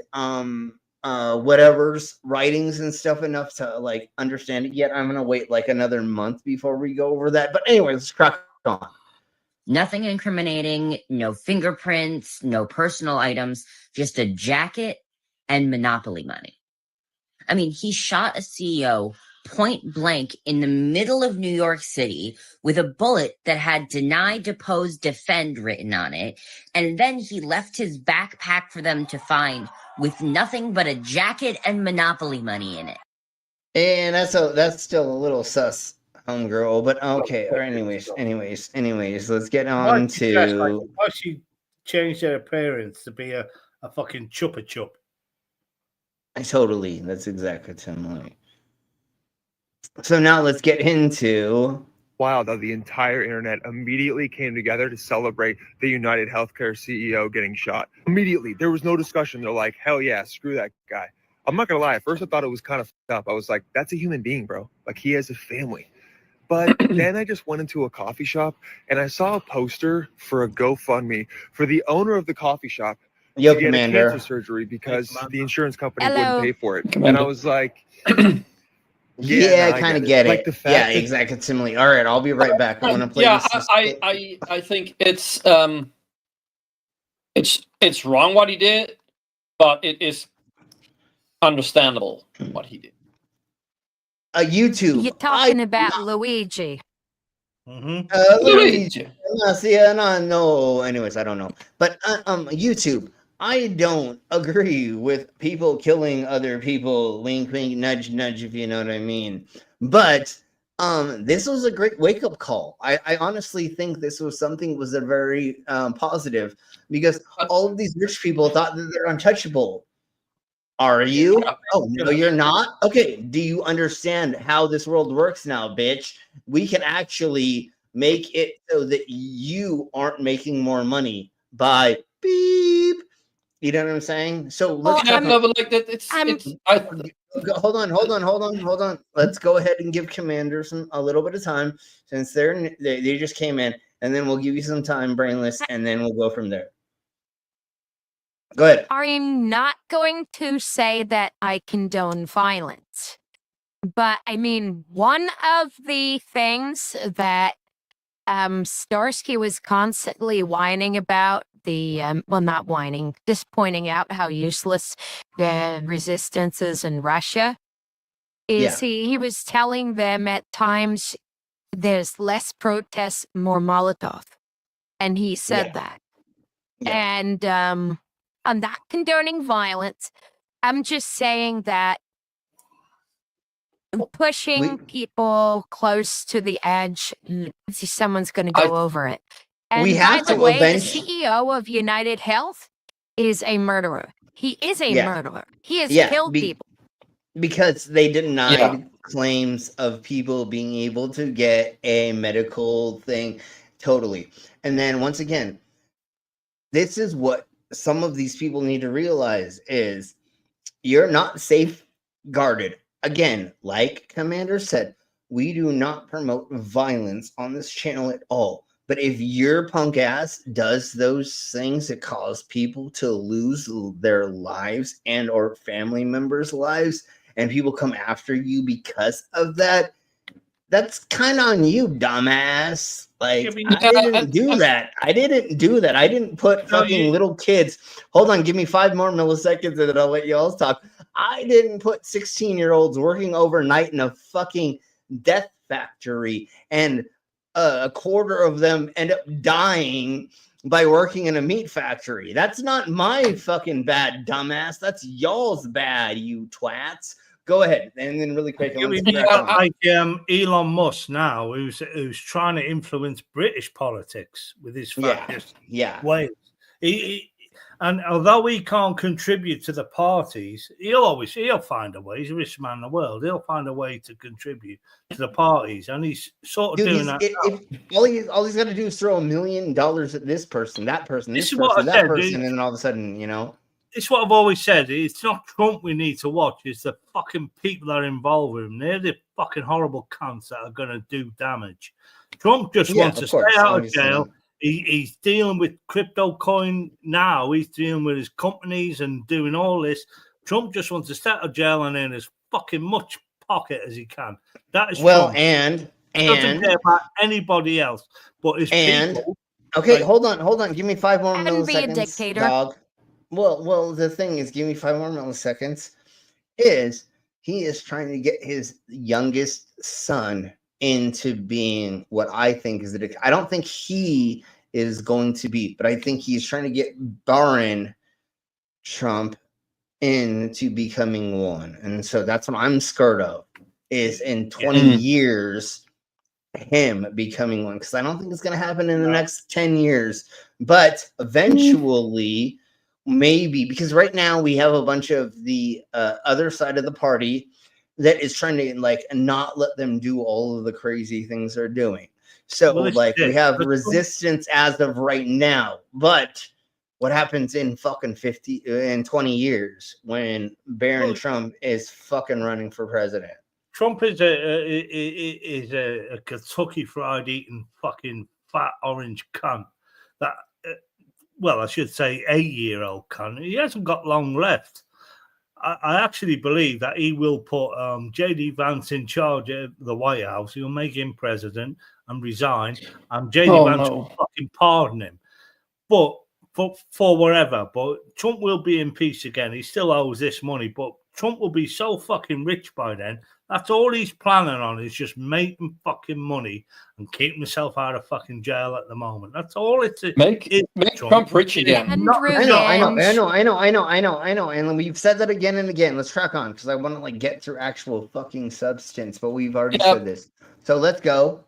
whatever's writings and stuff enough to like understand it yet. I'm gonna wait like another month before we go over that. But anyway, let's crack on. Nothing incriminating, no fingerprints, no personal items, just a jacket and Monopoly money. I mean, he shot a CEO point blank in the middle of New York City with a bullet that had deny, depose, defend written on it. And then he left his backpack for them to find with nothing but a jacket and Monopoly money in it. And that's still a little sus. homegirl. But okay, or anyways, let's get on to why she changed her appearance to be a fucking chupa chup. Totally, that's exactly Tim. So now let's get into. Wow, though the entire internet immediately came together to celebrate the United Healthcare CEO getting shot. Immediately, there was no discussion. They're like, hell yeah, screw that guy. I'm not gonna lie, at first I thought it was kind of up. I was like, that's a human being, bro. Like, he has a family. But then I just went into a coffee shop and I saw a poster for a GoFundMe for the owner of the coffee shop to get Commander. a cancer surgery because the insurance company Hello. wouldn't pay for it. Commander. And I was like, Yeah, no, I kind of get it. Like the fact Yeah, that- exactly. Similarly. All right, I'll be right back. I want to play Yeah, this. I think it's wrong what he did, but it is understandable what he did. YouTube. You're talking about Luigi. Luigi. No. Anyways, I don't know. But YouTube. I don't agree with people killing other people. Wink, wink, nudge, nudge. If you know what I mean. But this was a great wake up call. I honestly think this was something was a very positive because all of these rich people thought that they're untouchable. Are you? Oh, no, you're not? Okay. Do you understand how this world works now, bitch? We can actually make it so that you aren't making more money by beep. You know what I'm saying? So let's Hold on. Let's go ahead and give Commander a little bit of time since they just came in, and then we'll give you some time, Brainless, and then we'll go from there. Go ahead. I'm not going to say that I condone violence, but I mean, one of the things that Starsky was constantly whining about not whining, just pointing out how useless the resistance is in Russia, is he was telling them at times there's less protests, more Molotov. And he said that. Yeah. And I'm not condoning violence. I'm just saying that pushing people close to the edge, someone's going to go over it. And by the way, the CEO of United Health is a murderer. He is a murderer. He has killed people. Because they denied claims of people being able to get a medical thing. Totally. And then once again, this is what some of these people need to realize is you're not safeguarded. Again, like Commander said, we do not promote violence on this channel at all. But if your punk ass does those things that cause people to lose their lives and or family members' lives, and people come after you because of that, that's kind of on you, dumbass. Like, I didn't do that. I didn't put fucking little kids. Hold on, give me 5 more milliseconds and then I'll let you all talk. I didn't put 16-year-olds working overnight in a fucking death factory and a quarter of them end up dying by working in a meat factory. That's not my fucking bad, dumbass. That's y'all's bad, you twats. Go ahead, and then really quick. Like Elon Musk now, who's trying to influence British politics with his fascist ways. And although he can't contribute to the parties, he'll find a way. He's the richest man in the world. He'll find a way to contribute to the parties, and he's sort of doing that. All he's got to do is throw $1 million at this person, that person, this person, that person, and then all of a sudden, you know. It's what I've always said. It's not Trump we need to watch. It's the fucking people that are involved with him. They're the fucking horrible cunts that are going to do damage. Trump just wants to stay out of jail. He's dealing with crypto coin now. He's dealing with his companies and doing all this. Trump just wants to stay out of jail and earn as fucking much pocket as he can. That is Trump. and doesn't care about anybody else. But his people. Okay, like, hold on. Give me 5 more milliseconds. Be a dictator. Dog. Well, the thing is, give me 5 more milliseconds. He is trying to get his youngest son into being what I think is I don't think he is going to be, but I think he's trying to get Barron Trump into becoming one. And so that's what I'm scared of, is in 20 years, him becoming one, because I don't think it's going to happen in the next 10 years. But eventually, maybe, because right now we have a bunch of the other side of the party that is trying to like not let them do all of the crazy things they're doing. So like we have resistance as of right now, but what happens in fucking 20 years when Baron Trump is fucking running for president? Trump is a Kentucky Fried eating fucking fat orange cunt. That, well, I should say 8-year-old cunt. He hasn't got long left. I actually believe that he will put J.D. Vance in charge of the White House. He'll make him president and resign, and J.D. Vance will fucking pardon him. But for whatever. But Trump will be in peace again. He still owes this money, but Trump will be so fucking rich by then. That's all he's planning on, is just making fucking money and keeping himself out of fucking jail at the moment. That's all it's make Trump rich again. I know. And we've said that again and again. Let's track on, because I want to like get through actual fucking substance, but we've already said this. So let's go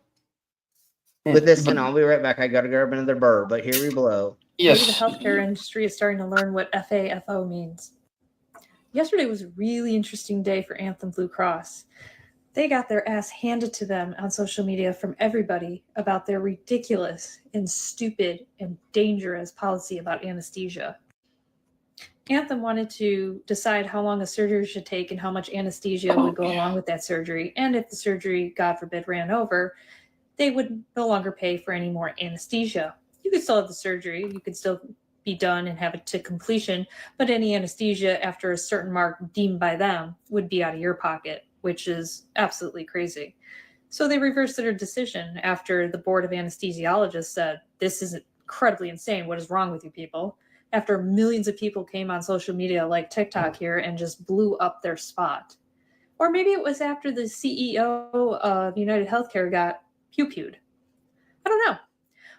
with this, and I'll be right back. I gotta grab another burr, but here we blow. Yes. The healthcare industry is starting to learn what FAFO means. Yesterday was a really interesting day for Anthem Blue Cross. They got their ass handed to them on social media from everybody about their ridiculous and stupid and dangerous policy about anesthesia. Anthem wanted to decide how long a surgery should take and how much anesthesia would go along with that surgery. And if the surgery, God forbid, ran over, they would no longer pay for any more anesthesia. You could still have the surgery. You could still be done and have it to completion, but any anesthesia after a certain mark deemed by them would be out of your pocket, which is absolutely crazy. So they reversed their decision after the board of anesthesiologists said, this is incredibly insane. What is wrong with you people? After millions of people came on social media like TikTok here and just blew up their spot. Or maybe it was after the CEO of United Healthcare got pew-pewed. I don't know.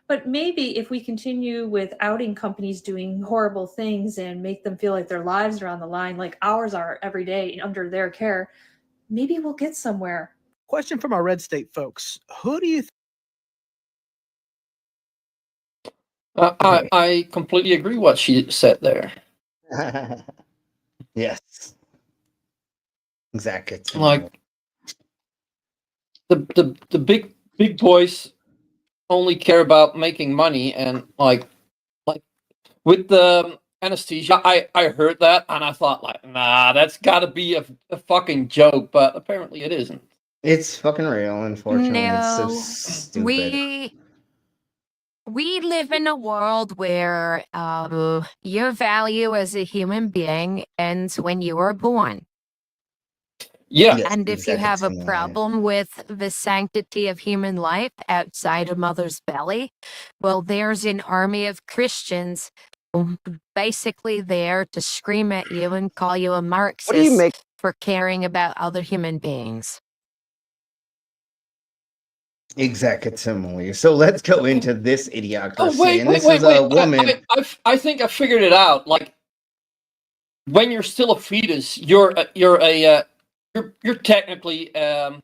But maybe if we continue with outing companies doing horrible things and make them feel like their lives are on the line, like ours are every day under their care, maybe we'll get somewhere. Question from our red state folks. Who do you I completely agree what she said there. Yes. Exactly. Like the big boys only care about making money, and like with the anesthesia, I heard that and I thought like, nah, that's got to be a fucking joke, but apparently it isn't. It's fucking real, unfortunately. No, it's so stupid. We live in a world where your value as a human being ends when you are born. Yeah. And if you have a problem with the sanctity of human life outside a mother's belly, well, there's an army of Christians basically there to scream at you and call you a Marxist for caring about other human beings. Exactly. So let's go into this idiocracy. Oh, wait, and this is a woman. I think I figured it out. Like, when you're still a fetus, you're technically a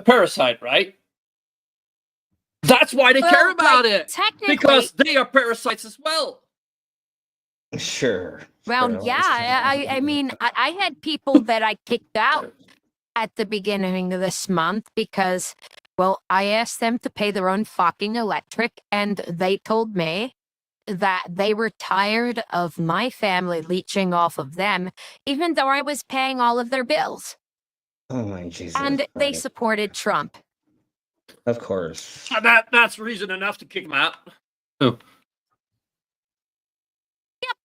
parasite, right? That's why they care about it, because they are parasites as well. Sure. Well, yeah. I mean, I had people that I kicked out at the beginning of this month because, well, I asked them to pay their own fucking electric, and they told me that they were tired of my family leeching off of them, even though I was paying all of their bills. Oh my Jesus! And they supported Trump. Of course. That's reason enough to kick him out. Oh. Yep.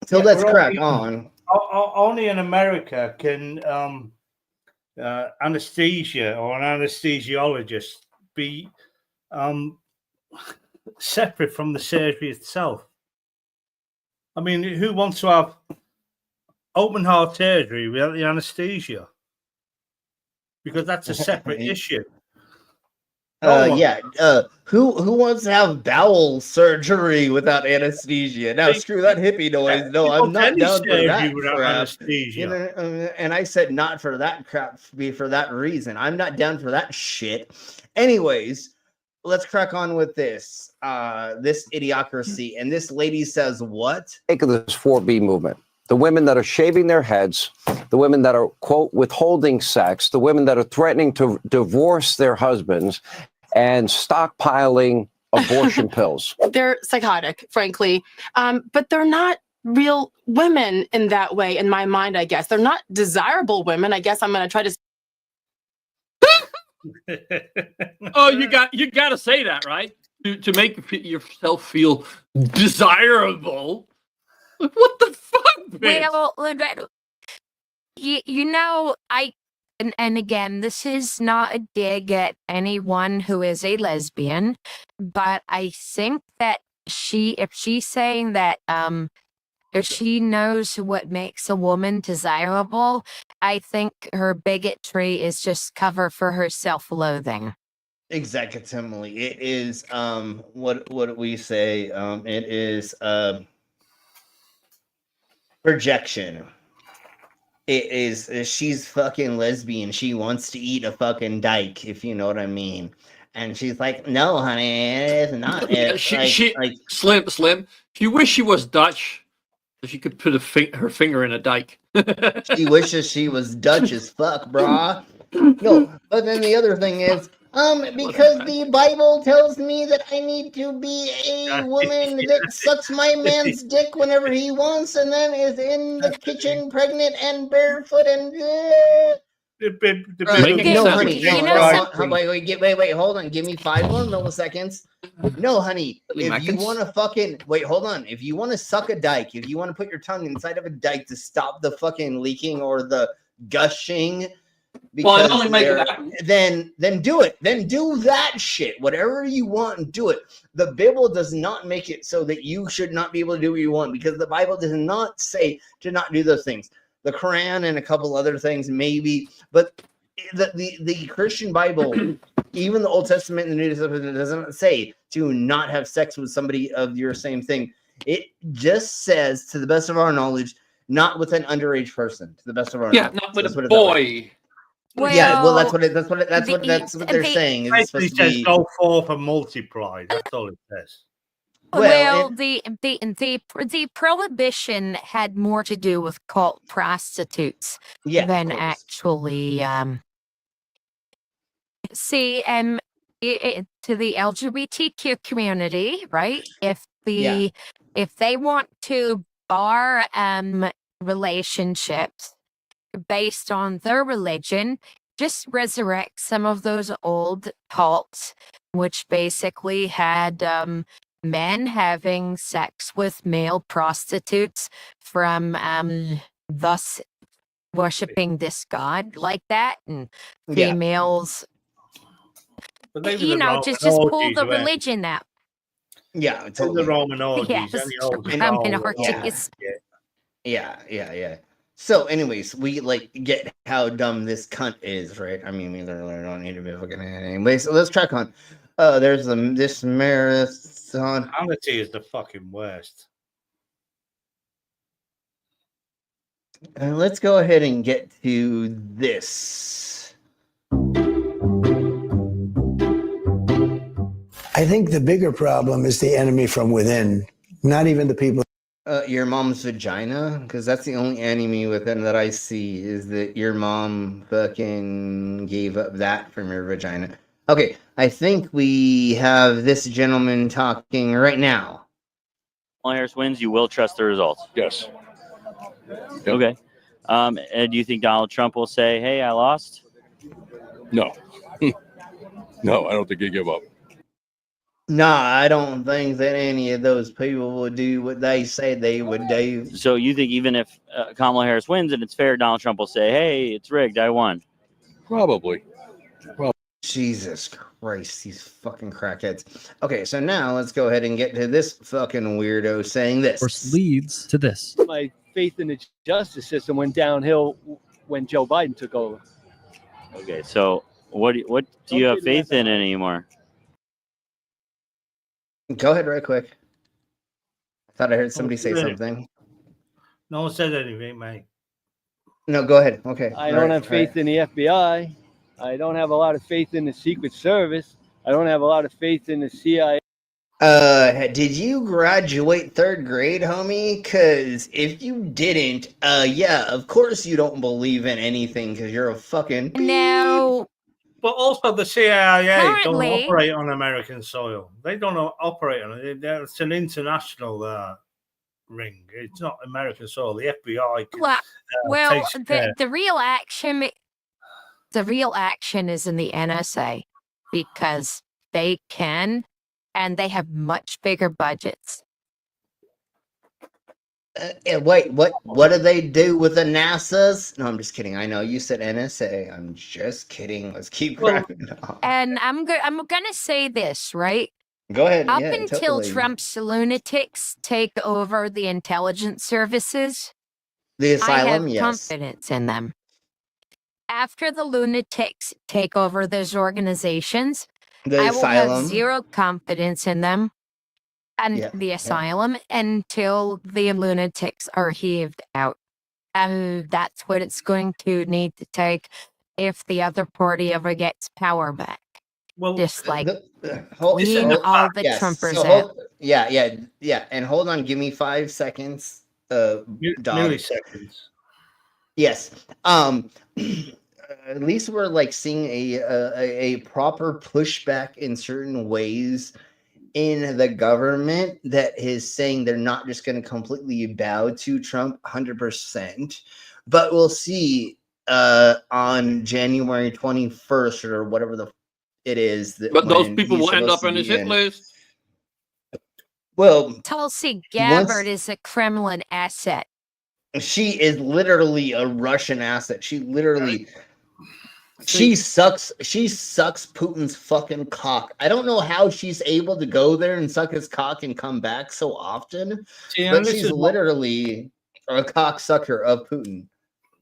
So let's crack on. Only in America can anesthesia or an anesthesiologist be separate from the surgery itself. I mean, who wants to have open heart surgery without the anesthesia? Because that's a separate issue. Yeah. Who wants to have bowel surgery without anesthesia? Now, screw that hippie noise. No, I'm not down for that crap. Anesthesia. You know, and I said not for that crap. For that reason, I'm not down for that shit. Anyways, let's crack on with this. This idiocracy, and this lady says what? Take of this 4B movement. The women that are shaving their heads, the women that are, quote, withholding sex, the women that are threatening to divorce their husbands and stockpiling abortion pills. They're psychotic, frankly, but they're not real women in that way, in my mind, I guess. They're not desirable women. I guess I'm going to try to... Oh, you got to say that, right? To make yourself feel desirable. What the fuck, bitch? Well, you know, and again, this is not a dig at anyone who is a lesbian, but I think that if she's saying that, if she knows what makes a woman desirable, I think her bigotry is just cover for her self-loathing. Exactly. It is what do we say? It is projection. It is she's fucking lesbian. She wants to eat a fucking dyke, if you know what I mean. And she's like, "No, honey, it is not." It's Slim. She wish she was Dutch, so she could put her finger in a dyke. She wishes she was Dutch as fuck, brah. No, but then the other thing is, because the Bible tells me that I need to be a woman that sucks my man's dick whenever he wants, and then is in the kitchen pregnant and barefoot and. No, honey. Wait, hold on. Give me 5 more milliseconds. No, honey. If you want to fucking wait, hold on. If you want to suck a dyke, if you want to put your tongue inside of a dyke to stop the fucking leaking or the gushing. Because then do it. Then do that shit. Whatever you want and do it. The Bible does not make it so that you should not be able to do what you want, because the Bible does not say to not do those things. The Quran and a couple other things maybe, but the Christian Bible, even the Old Testament and the New Testament, doesn't say to not have sex with somebody of your same thing. It just says, to the best of our knowledge, not with an underage person. To the best of our knowledge. Not with a boy. Well, that's what they're saying. It basically says go forth and multiply. That's all it says. Well, the prohibition had more to do with cult prostitutes than actually to the LGBTQ community, right? If they want to bar relationships based on their religion, just resurrect some of those old cults, which basically had men having sex with male prostitutes from thus worshipping this god like that, and females just pull the religion out. Yeah, it's the Roman orgies. Yeah. So, anyways, we get how dumb this cunt is, right? I mean, we literally don't need to be fucking anyway. So let's track on. There's this marathon. Reality is the fucking worst. Let's go ahead and get to this. I think the bigger problem is the enemy from within, not even the people. Your mom's vagina, because that's the only enemy within that I see, is that your mom fucking gave up that from your vagina. Okay, I think we have this gentleman talking right now. Kamala Harris wins, you will trust the results? Yes. Okay. And do you think Donald Trump will say, hey, I lost? No. No, I don't think he'd give up. Nah, I don't think that any of those people would do what they said they would do. So you think even if Kamala Harris wins and it's fair, Donald Trump will say, hey, it's rigged, I won? Probably. Well, Jesus Christ, these fucking crackheads. Okay, so now let's go ahead and get to this fucking weirdo saying this. Course leads to this. My faith in the justice system went downhill when Joe Biden took over. Okay, so What do you have faith in anymore? Go ahead, right quick. I thought I heard somebody say something. No one said anything, mate. No, go ahead. Okay. I don't have faith in the FBI. I don't have a lot of faith in the Secret Service. I don't have a lot of faith in the CIA. Did you graduate 3rd grade, homie? Because if you didn't, yeah, of course you don't believe in anything because you're a fucking. No. But also the CIA don't Currently- operate on American soil. They don't operate on it. It's an international ring. It's not American soil. The FBI. Well, takes care. the real action, is in the NSA because they can, and they have much bigger budgets. Wait, what do they do with the NASA's? No, I'm just kidding. I know you said NSA. I'm just kidding. Let's keep wrapping up. And I'm gonna say this, right? Go ahead. Up yeah, until totally. Trump's lunatics take over the intelligence services, The asylum, I have yes. confidence in them. After the lunatics take over those organizations, The I will have asylum. zero confidence in them and Yeah, the yeah. asylum until the lunatics are heaved out. And that's what it's going to need to take if the other party ever gets power back. Well, just like Hold- clean so- all the yes, Trumpers so out. yeah. And hold on, give me 5 seconds. Dog. Milliseconds. Yes. At least we're like seeing a proper pushback in certain ways in the government that is saying they're not just going to completely bow to Trump 100%, but we'll see on January 21st or whatever it is. But those when people he's will end supposed up to on his be hit in. list. Well, Tulsi He wants- Gabbard is a Kremlin asset. she is literally a Russian asset. She literally she sucks Putin's fucking cock. I don't know how she's able to go there and suck his cock and come back so often, See, but and this she's is what- literally a cocksucker of Putin.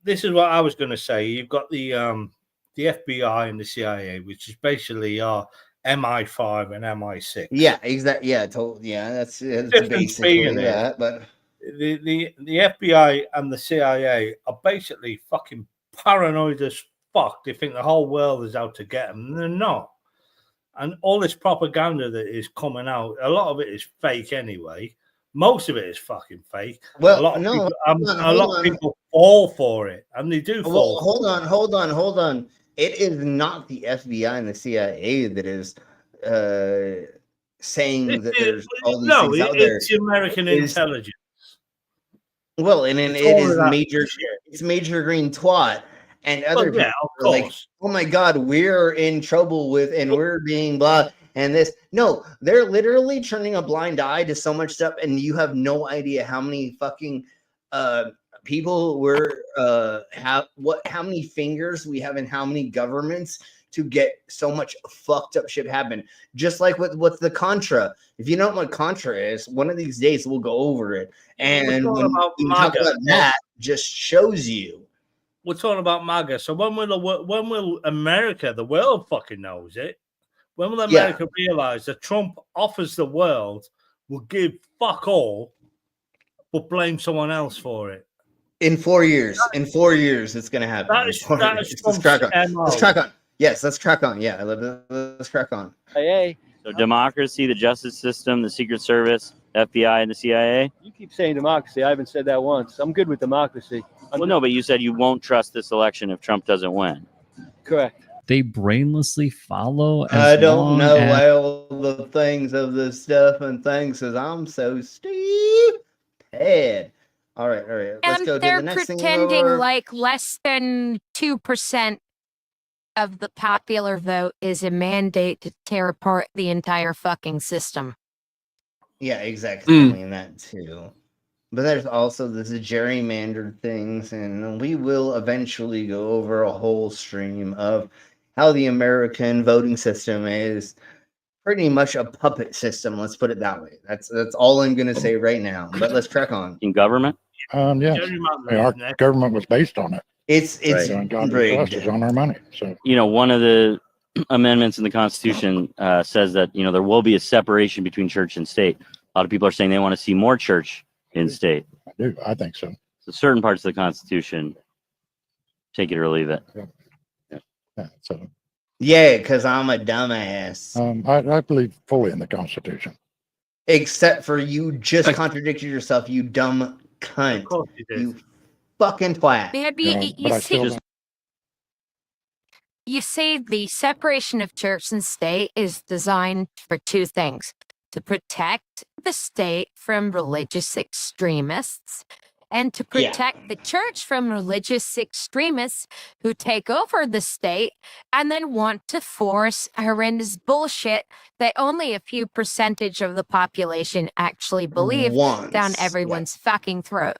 This is what I was going to say. You've got the FBI and the CIA, which is basically MI5 and MI6. Yeah, exactly. Yeah, that's Difference basically being that. But the FBI and the CIA are basically fucking paranoid as fuck. They think the whole world is out to get them. They're not. And all this propaganda that is coming out, a lot of it is fake anyway. Most of it is fucking fake. Well, a lot of no, people, hold a on, lot hold of on. people fall for it, and they do fall. well, hold on. It is not the FBI and the CIA that is saying that there's all these things out there. It's the American intelligence. Well, and then It's it all is of that major. shit. It's major green twat, and other Well, yeah, people of are like, course. "Oh my god, we're in trouble with, and we're being blah." And this, no, they're literally turning a blind eye to so much stuff, and you have no idea how many fucking people we're how many fingers we have in how many governments to get so much fucked up shit happen. Just like with the Contra. If you know what Contra is, one of these days we'll go over it. And We're when talking about we talk MAGA. about that, just shows you. We're talking about MAGA. So when will America, the world fucking knows it? When will Yeah. America realize that Trump offers the world, will give fuck all, but blame someone else for it? In 4 years, it's gonna happen. That In is- 4 that years. is Let's crack on. Trump's Let's MO. crack on. Yes, let's crack on. Yeah, let's crack on. Hey, So democracy, the justice system, the Secret Service, FBI, and the CIA? you keep saying democracy. I haven't said that once. I'm good with democracy. Well, no, but you said you won't trust this election if Trump doesn't win. Correct. They brainlessly follow. As I don't long know as- all the things of this stuff and things because I'm so stupid. All right. Let's And go to they're the next thing. pretending over. like less than 2% of the popular vote is a mandate to tear apart the entire fucking system. Yeah, exactly. I mean that too. But there's also this gerrymandered things, and we will eventually go over a whole stream of how the American voting system is pretty much a puppet system. Let's put it that way. That's all I'm gonna say right now. But let's crack on. In government? Yeah. Gerrymandering Our is next. government was based on it. It's God trust rigged. is on our money. So You know, one of the amendments in the Constitution says that, you know, there will be a separation between church and state. A lot of people are saying they want to see more church in state. I do. I think so. So certain parts of the Constitution, take it or leave it. Yeah, so Yeah, because I'm a dumbass. I believe fully in the Constitution. Except for you just contradicted yourself, you dumb cunt. Of course you did. You fucking twat. Maybe you see the separation of church and state is designed for two things: to protect the state from religious extremists and to protect the church from religious extremists who take over the state and then want to force horrendous bullshit that only a few percentage of the population actually believe down everyone's fucking throat.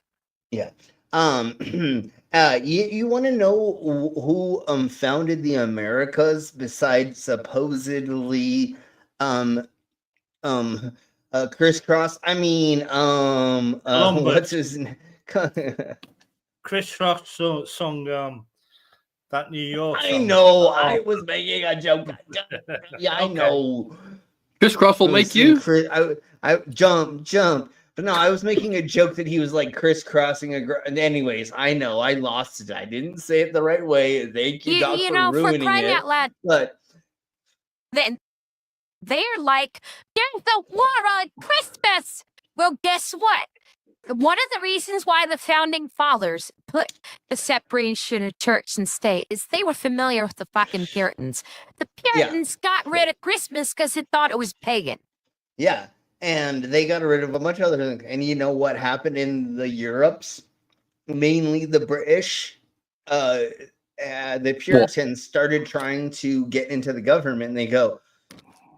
Yeah. You want to know who founded the Americas besides supposedly Crisscross? I mean, what's his name? Chris Rock sung that New York song. I know. I was making a joke. Yeah, I know. Crisscross will make you. I jump. But no, I was making a joke that he was like crisscrossing anyways, I know. I lost it. I didn't say it the right way. Thank you, Doc, You for know, for ruining crying it. out loud. But then they're like, there's the war on Christmas. Well, guess what? One of the reasons why the founding fathers put the separation of church and state is they were familiar with the fucking Puritans. The Puritans got rid of Christmas because they thought it was pagan. yeah, and they got rid of a bunch of other things. And you know what happened in the Europes? Mainly the British, the Puritans started trying to get into the government, and they go,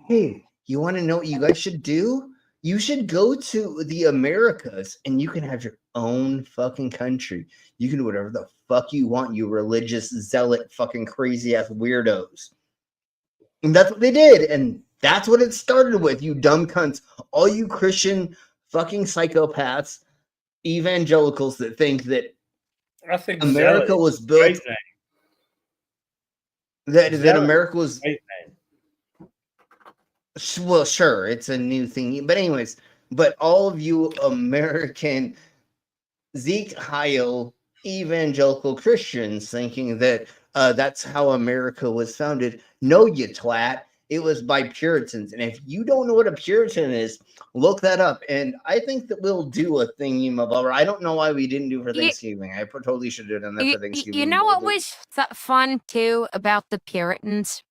hey, you want to know what you guys should do? You should go to the Americas and you can have your own fucking country. You can do whatever the fuck you want, you religious zealot fucking crazy ass weirdos. And that's what they did. And that's what it started with, you dumb cunts. All you Christian fucking psychopaths, evangelicals that think that America was built. That America was. Well, sure, it's a new thing. But anyways, but all of you American Zeke Heil evangelical Christians thinking that that's how America was founded. No, you twat. It was by Puritans. And if you don't know what a Puritan is, look that up. And I think that we'll do a thingy-mabobber. I don't know why we didn't do it for Thanksgiving. I totally should have done that for Thanksgiving. You know what was fun, too, about the Puritans?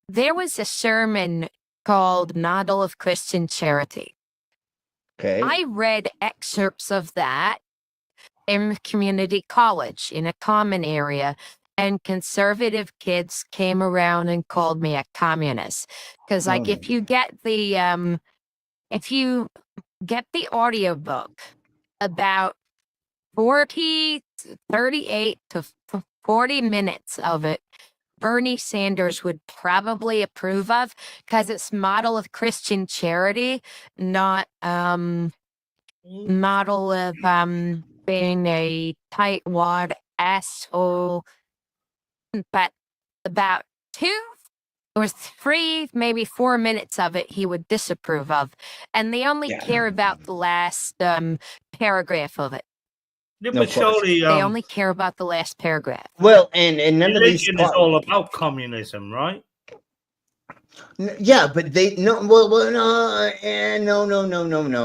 There was a sermon called Model of Christian Charity. Okay. I read excerpts of that in community college in a common area, and conservative kids came around and called me a communist. Because like if you get the audiobook, about 38 to 40 minutes of it Bernie Sanders would probably approve of, because it's model of Christian charity, not model of being a tightwad asshole. But about 2 or 3, maybe 4 minutes of it he would disapprove of, and they only care about the last paragraph of it. Yeah, but surely they only care about the last paragraph. Well, and none of these religion is all about communism, right? Yeah, but they no. Well,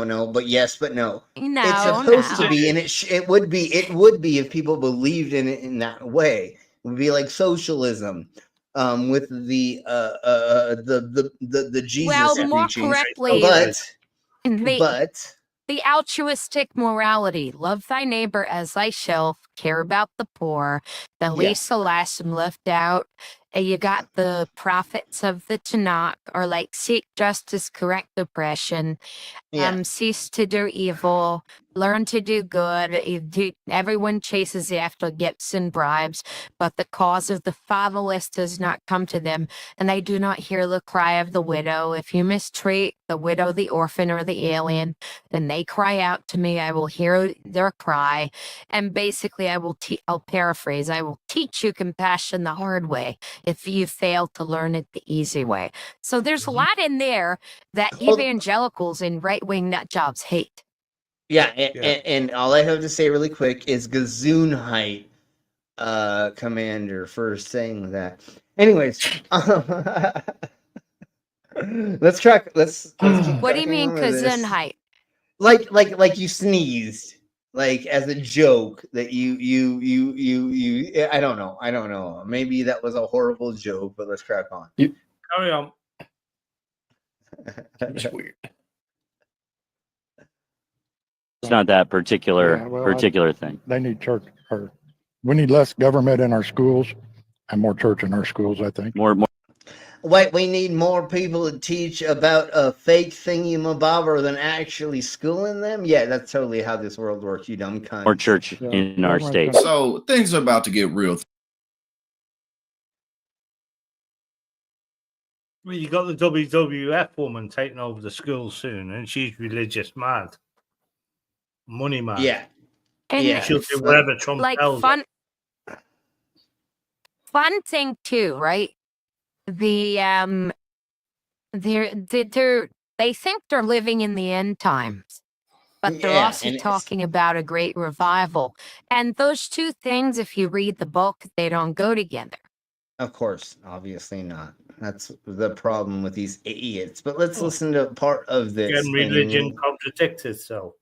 no. But yes, but no. No, it's supposed to be, and it would be if people believed in it in that way. It would be like socialism, with the Jesus more preaching. correctly, but the altruistic morality, love thy neighbor as thyself, care about the poor, the least, the last, and left out. And you got the prophets of the Tanakh, or like seek justice, correct oppression, cease to do evil, learn to do good. Everyone chases after gifts and bribes, but the cause of the fatherless does not come to them, and they do not hear the cry of the widow. If you mistreat the widow, the orphan, or the alien, then they cry out to me. I will hear their cry, and basically, I'll paraphrase. I will teach you compassion the hard way if you fail to learn it the easy way. So there's a lot in there that evangelicals and right-wing nut jobs hate. Yeah, and all I have to say really quick is Gazoonheit, Commander, for saying that. Anyways, let's keep What do you mean, Gazoonheit? Like you sneezed, like as a joke that you. I don't know. Maybe that was a horrible joke, but let's crack on. Carry on. It's weird. It's not that particular Yeah, well, particular thing. They need church, or we need less government in our schools and more church in our schools, I think. More. Wait, we need more people to teach about a fake thingy-mabobber than actually schooling them? Yeah, that's totally how this world works, you dumb cunt. More church in our state. So things are about to get real. Well, you got the WWF woman taking over the school soon, and she's religious mad, money mad. Yeah, And She'll do whatever Trump like tells fun thing too, right? They think they're living in the end times, but they're Yeah, also and it's- talking about a great revival. And those two things, if you read the book, they don't go together. Of course, obviously not. That's the problem with these idiots. But let's listen to part of this. Again, religion contradicts itself.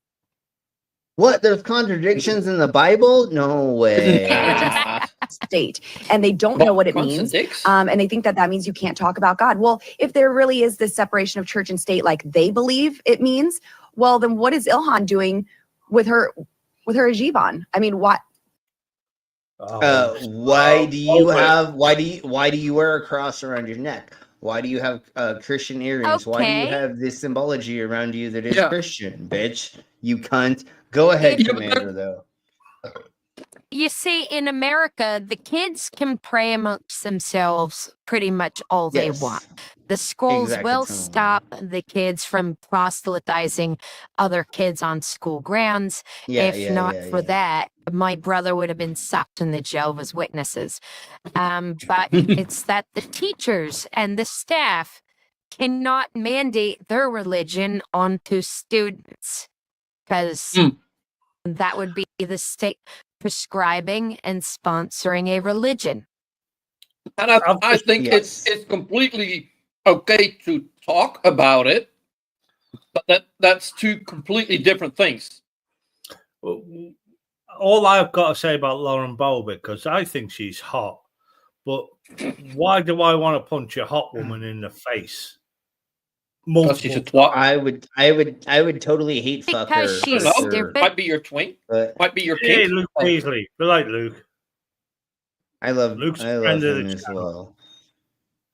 What? There's contradictions in the Bible? No way. State, and they don't know what it means, and they think that that means you can't talk about God. Well, if there really is this separation of church and state like they believe it means, well, then what is Ilhan doing with her Ajivon? I mean, what? Why do you wear a cross around your neck? Why do you have Christian earrings? Why do you Okay. have this symbology around you that is Yeah. Christian, bitch? You cunt. Go ahead, Yeah, but Commander, though. You see, in America, the kids can pray amongst themselves pretty much all they Yes. want. The schools Exactly, will Tony. stop the kids from proselytizing other kids on school grounds. Yeah, If yeah, not yeah, for yeah. that, my brother would have been sucked in the Jehovah's Witnesses. But it's that the teachers and the staff cannot mandate their religion onto students because that would be the state prescribing and sponsoring a religion. And I think it's completely okay to talk about it, but that's two completely different things. All I've got to say about Lauren Boebert, because I think she's hot, but why do I want to punch a hot woman in the face? She's a twat. I would totally hate fuck her. Because she's for sure. stupid. Might be your twink. But Might be your Hey, kink. Luke Beasley. We like Luke. I love Luke's I love friend of him the as channel. well.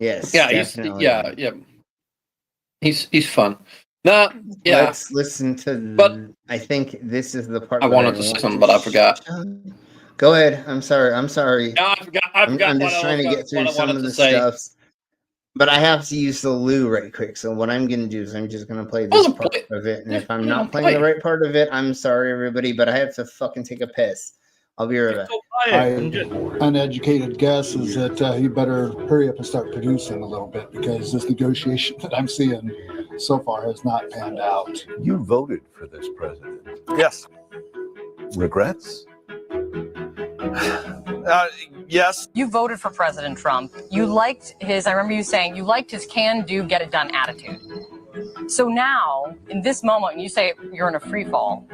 Yes, Yeah, definitely. He's fun. Nah, yeah. Let's listen to. I think this is the part. I that wanted to say want something, but I forgot. Go ahead. I'm sorry. Yeah, I forgot. I'm just trying to get through some of the stuff. But I have to use the loo right quick. So what I'm going to do is I'm just going to play this part of it. And if I'm not playing the right part of it, I'm sorry, everybody. But I have to fucking take a piss. I'll be right back. My uneducated guess is that you better hurry up and start producing a little bit because this negotiation that I'm seeing so far has not panned out. You voted for this president. Yes. Regrets? Yes. You voted for President Trump. You liked I remember you saying you liked his can-do, get-it-done attitude. So now, in this moment, when you say you're in a free fall,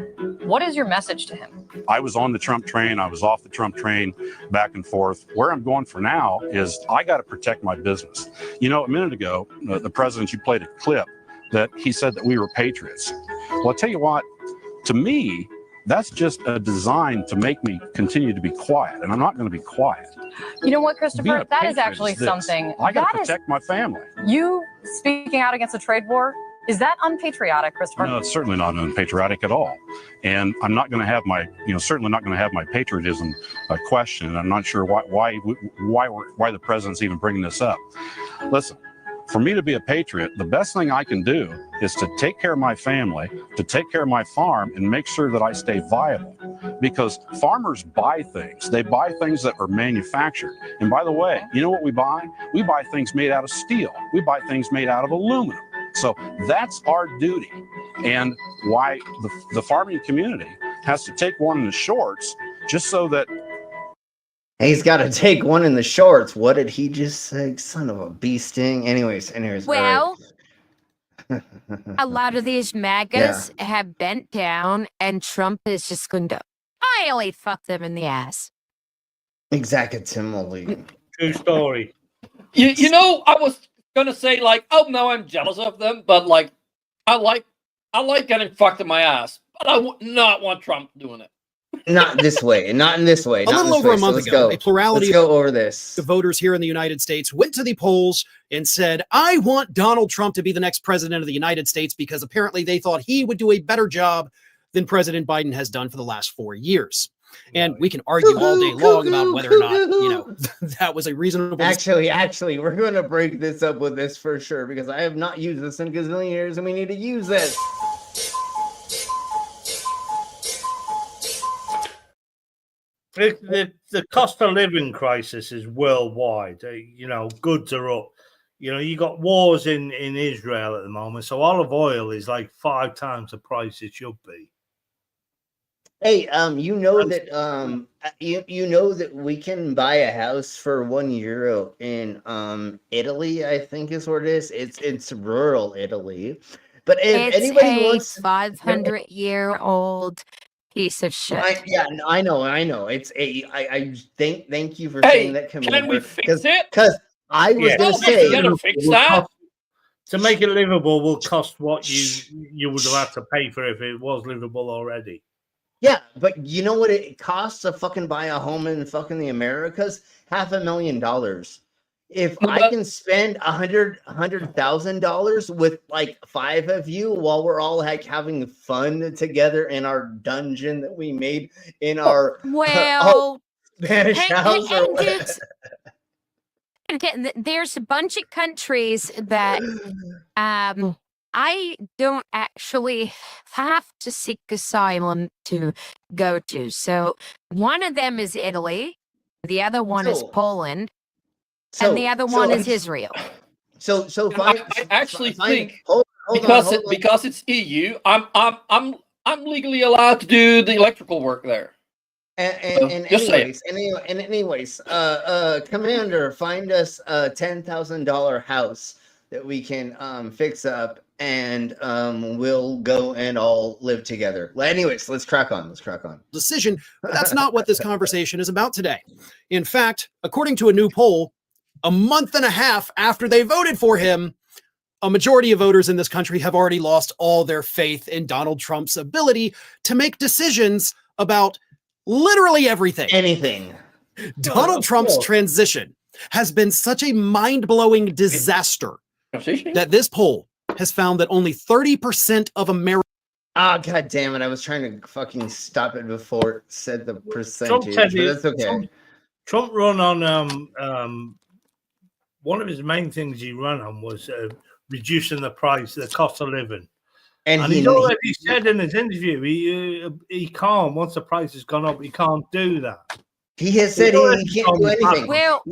what is your message to him? I was on the Trump train. I was off the Trump train, back and forth. Where I'm going for now is I got to protect my business. You know, a minute ago, the president, you played a clip that he said that we were patriots. Well, I'll tell you what, to me, that's just a design to make me continue to be quiet. And I'm not going to be quiet. You know what, Being Christopher? a That is patriot actually is this. something. I got to that is- protect my family. You speaking out against a trade war Is that unpatriotic, Christopher? No, it's certainly not unpatriotic at all. And I'm not going to have my, certainly not going to have my patriotism questioned. I'm not sure why the president's even bringing this up. Listen, for me to be a patriot, the best thing I can do is to take care of my family, to take care of my farm, and make sure that I stay viable. Because farmers buy things. They buy things that are manufactured. And by the way, you know what we buy? We buy things made out of steel. We buy things made out of aluminum. So that's our duty. And why the farming community has to take one in the shorts just so that he's got to take one in the shorts. What did he just say? Son of a bee sting. Anyways. Well, a lot of these MAGAs have bent down, and Trump is just going to highly fuck them in the ass. Exactly. True story. You know, I was gonna say like, oh no, I'm jealous of them, but like, I like getting fucked in my ass, but I would not want Trump doing it. Not this way. Not in this way. A little over a month ago, a plurality of voters here in the United States went to the polls and said, I want Donald Trump to be the next president of the United States because apparently they thought he would do a better job than President Biden has done for the last 4 years. And we can argue all day long about whether or not, that was a reasonable. Actually, we're going to break this up with this for sure because I have not used this in a gazillion years and we need to use this. The cost of living crisis is worldwide. Goods are up. You got wars in Israel at the moment, so olive oil is like 5 times the price it should be. Hey, you know that we can buy a house for €1 in Italy, I think is what it is. It's rural Italy. But if anybody wants 500-year-old piece of shit. I know. It's thank you for saying that. Can we fix it? Because I was going to say fix that. To make it livable will cost what you would have to pay for if it was livable already. Yeah, but you know what it costs to fucking buy a home in fucking the Americas? $500,000. If I can spend $100,000 with like 5 of you while we're all like having fun together in our dungeon that we made in our Spanish house. There's a bunch of countries that I don't actually have to seek asylum to go to. So one of them is Italy, the other one is Poland, and the other one is Israel. So I actually think because it's EU, I'm legally allowed to do the electrical work there. Anyways, Commander, find us a $10,000 house that we can fix up, and we'll go and all live together. Anyways, let's crack on. Decision, but that's not what this conversation is about today. In fact, according to a new poll, a month and a half after they voted for him, a majority of voters in this country have already lost all their faith in Donald Trump's ability to make decisions about literally everything. Anything. Donald Trump's transition has been such a mind-blowing disaster that this poll has found that only 30% of Americans. God damn it. I was trying to fucking stop it before it said the percentage, but that's okay. Trump run on, one of his main things he ran on was reducing the cost of living. And he's already said in his interview, he can't, once the price has gone up, he can't do that. He has said he can't do anything. Well,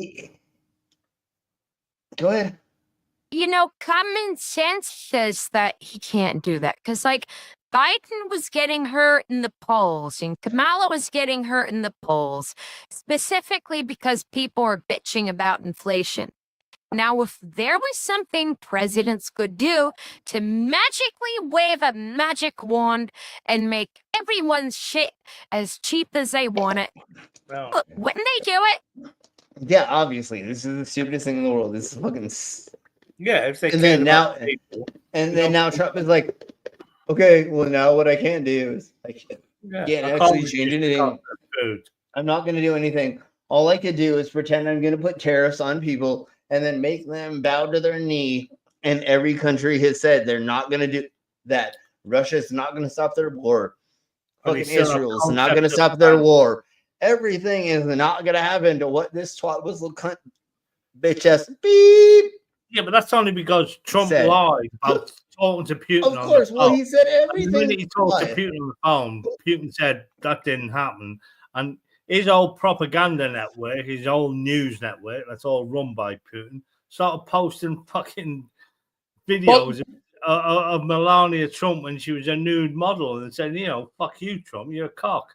go ahead. Common sense says that he can't do that. Because, Biden was getting hurt in the polls and Kamala was getting hurt in the polls, specifically because people are bitching about inflation. Now, if there was something presidents could do to magically wave a magic wand and make everyone's shit as cheap as they want it, wouldn't they do it? Yeah, obviously. This is the stupidest thing in the world. This is fucking... Yeah, if they then now Trump is like, okay, well now what I can't do is I can't actually change anything. I'm not going to do anything. All I could do is pretend I'm going to put tariffs on people and then make them bow to their knee and every country has said they're not going to do that. Russia's not going to stop their war. Fucking Israel's not going to stop their war. Everything is not going to happen to what this twat whistle cunt bitch ass beep. Yeah, but that's only because Trump lied about talking to Putin. Of course, well, he said everything. The minute he talked to Putin on the phone, Putin said that didn't happen. And his old propaganda network, his old news network, that's all run by Putin, started posting fucking videos of Melania Trump when she was a nude model and said, fuck you, Trump, you're a cock.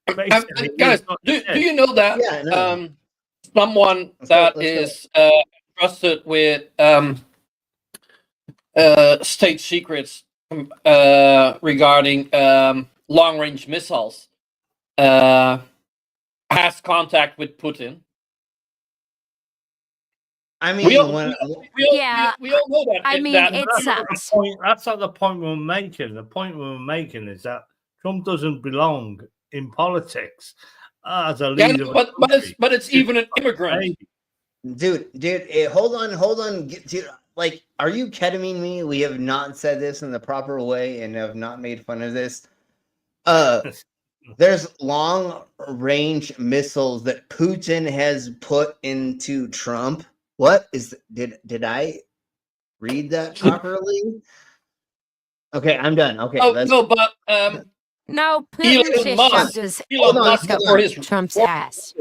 Guys, do you know that someone that is trusted with state secrets regarding long-range missiles has contact with Putin? I mean, we all know that. I mean, it sucks. That's not the point we're making. The point we're making is that Trump doesn't belong in politics as a leader. But it's even an immigrant. Dude, hold on. Dude, like, are you kidding me? We have not said this in the proper way and have not made fun of this. There's long-range missiles that Putin has put into Trump. What is? Did I read that properly? Okay, I'm done. Okay, no, Putin just shoved his Trump's ass.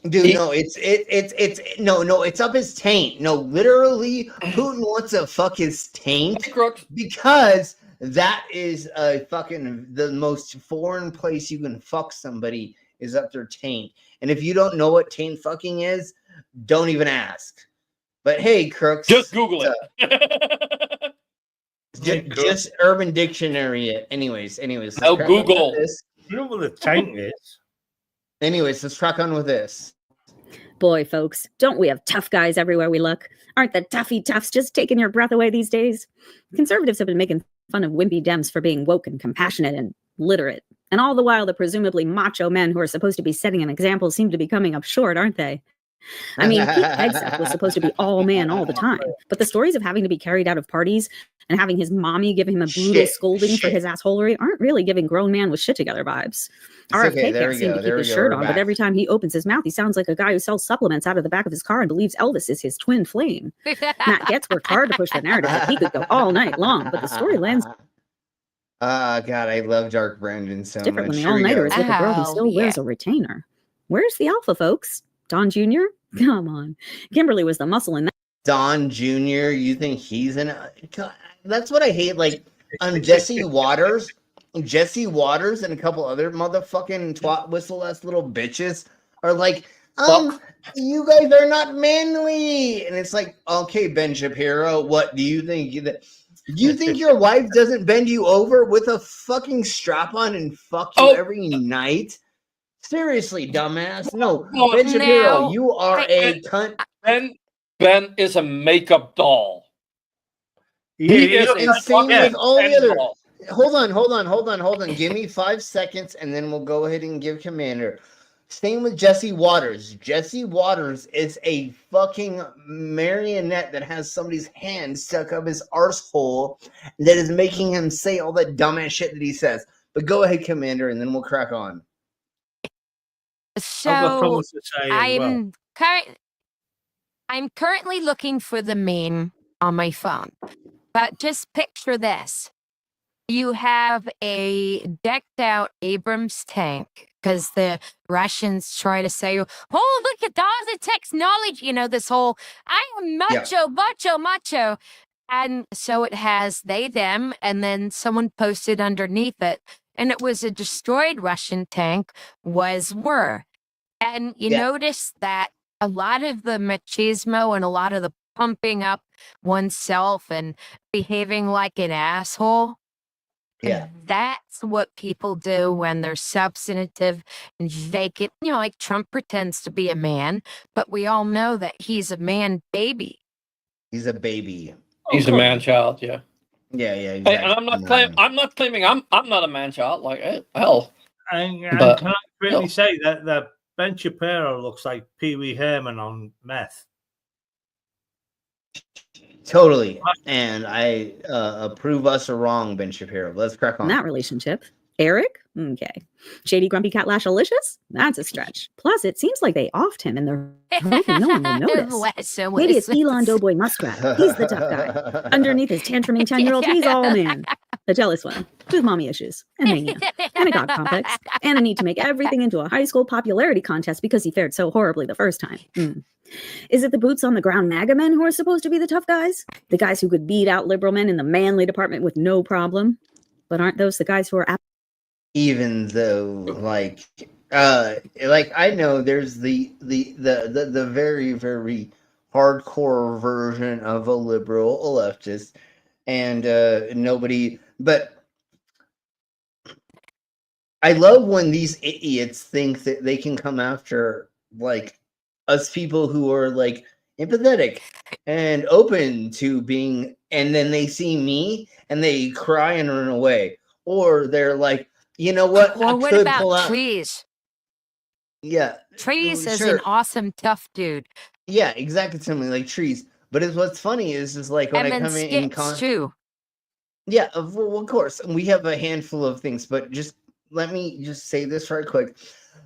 Dude, no, it's up his taint. No, literally, Putin wants to fuck his taint because that is the most foreign place you can fuck somebody is up their taint. And if you don't know what taint fucking is, don't even ask. But hey, Crooks, just Google it. just Urban Dictionary it. Anyways. Oh, Google. Google the taint is. Anyways, let's crack on with this. Boy, folks, don't we have tough guys everywhere we look? Aren't the toughy toughs just taking your breath away these days? Conservatives have been making fun of wimpy Dems for being woke and compassionate and literate. And all the while, the presumably macho men who are supposed to be setting an example seem to be coming up short, aren't they? I mean, Pete Hegseth was supposed to be all man all the time, but the stories of having to be carried out of parties and having his mommy give him a brutal scolding for his assholery aren't really giving grown man with shit together vibes. RFK can't seem to keep his shirt on, but every time he opens his mouth, he sounds like a guy who sells supplements out of the back of his car and believes Elvis is his twin flame. Matt Getz worked hard to push the narrative that he could go all night long, but the story lands God, I love Dark Brandon so different much. when the all-nighter is with a girl who still wears a retainer. Where's the alpha, folks? Don Jr.? Come on. Kimberly was the muscle in that. Don Jr., you think he's in a... God, that's what I hate. Like, Jesse Waters and a couple other motherfucking twat whistle-ass little bitches are like, you guys are not manly. And it's like, okay, Ben Shapiro, what do you think? You think your wife doesn't bend you over with a fucking strap-on and fuck you every night? Seriously, dumbass. No, Ben Shapiro, you are a cunt. Ben is a makeup doll. He is a same with all the other. Hold on. Give me 5 seconds, and then we'll go ahead and give Commander. Same with Jesse Waters. Jesse Waters is a fucking marionette that has somebody's hand stuck up his arsehole that is making him say all that dumbass shit that he says. But go ahead, Commander, and then we'll crack on. So I'm currently looking for the meme on my phone, but just picture this. You have a decked out Abrams tank because the Russians try to say, oh, look at all the technology, this whole, I am macho. And so it has they, them, and then someone posted underneath it, and it was a destroyed Russian tank, were. And you notice that a lot of the machismo and a lot of the pumping up oneself and behaving like an asshole, that's what people do when they're substantive and vacant. Like Trump pretends to be a man, but we all know that he's a man baby. He's a baby. He's a man child, yeah. Yeah, exactly. Hey, and I'm not claiming I'm not a man child. Like hell. And can I really say that Ben Shapiro looks like Pee Wee Herman on meth? Totally. And I approve us are wrong, Ben Shapiro. Let's crack In on. that relationship. Eric? Okay. Shady Grumpy Cat Lashalicious? That's a stretch. Plus, it seems like they offed him and they're hoping no one will notice. Maybe it's Elon Doughboy Muskrat. He's the tough guy. Underneath his tantruming 10-year-old, he's all man. The jealous one, with mommy issues, and mania, and a god complex, and a need to make everything into a high school popularity contest because he fared so horribly the first time. Is it the boots on the ground MAGA men who are supposed to be the tough guys? The guys who could beat out liberal men in the manly department with no problem? But aren't those the guys who are... Even though, like I know there's the very, very hardcore version of a liberal leftist, and nobody. But I love when these idiots think that they can come after like us people who are like empathetic and open to being, and then they see me and they cry and run away, or they're like, you know what? Well, what about Trees? Yeah, Trees is sure. an awesome tough dude. Yeah, exactly. Something like Trees. But what's funny is like when I come in too. Yeah, of course. We have a handful of things, but just let me just say this right quick.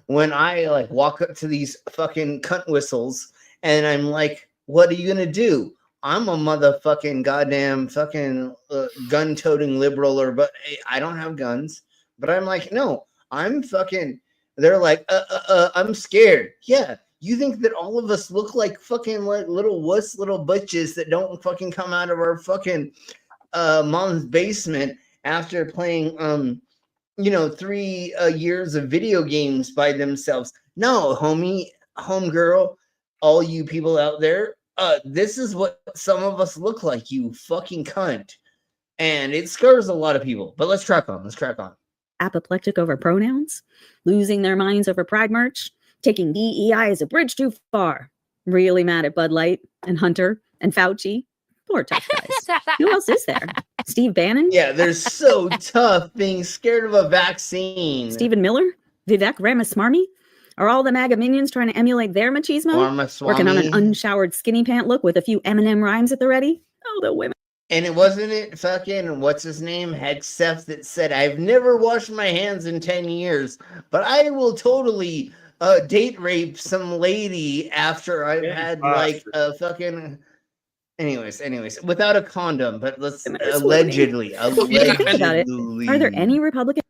When I like walk up to these fucking cunt whistles and I'm like, what are you gonna do? I'm a motherfucking goddamn fucking gun-toting liberal, but I don't have guns. But I'm like, no, I'm fucking. They're like, I'm scared. Yeah, you think that all of us look like fucking like little little butches that don't fucking come out of our fucking mom's basement after playing 3 years of video games by themselves. No, homegirl, all you people out there, this is what some of us look like, you fucking cunt. And it scares a lot of people. But let's crack on. Apoplectic over pronouns? Losing their minds over Pride merch? Taking DEI as a bridge too far? Really mad at Bud Light and Hunter and Fauci? Poor tough guys. Who else is there? Steve Bannon? Yeah, they're so tough being scared of a vaccine. Stephen Miller? Vivek Ramaswamy? Are all the MAGA minions trying to emulate their machismo? Working on an unshowered skinny pant look with a few Eminem rhymes at the ready? Oh, the women. And it wasn't fucking, what's his name, Hegseth, that said, I've never washed my hands in 10 years, but I will totally date rape some lady after I've had like a fucking... Anyways, without a condom, but let's allegedly. Think about it. Are there any Republicans?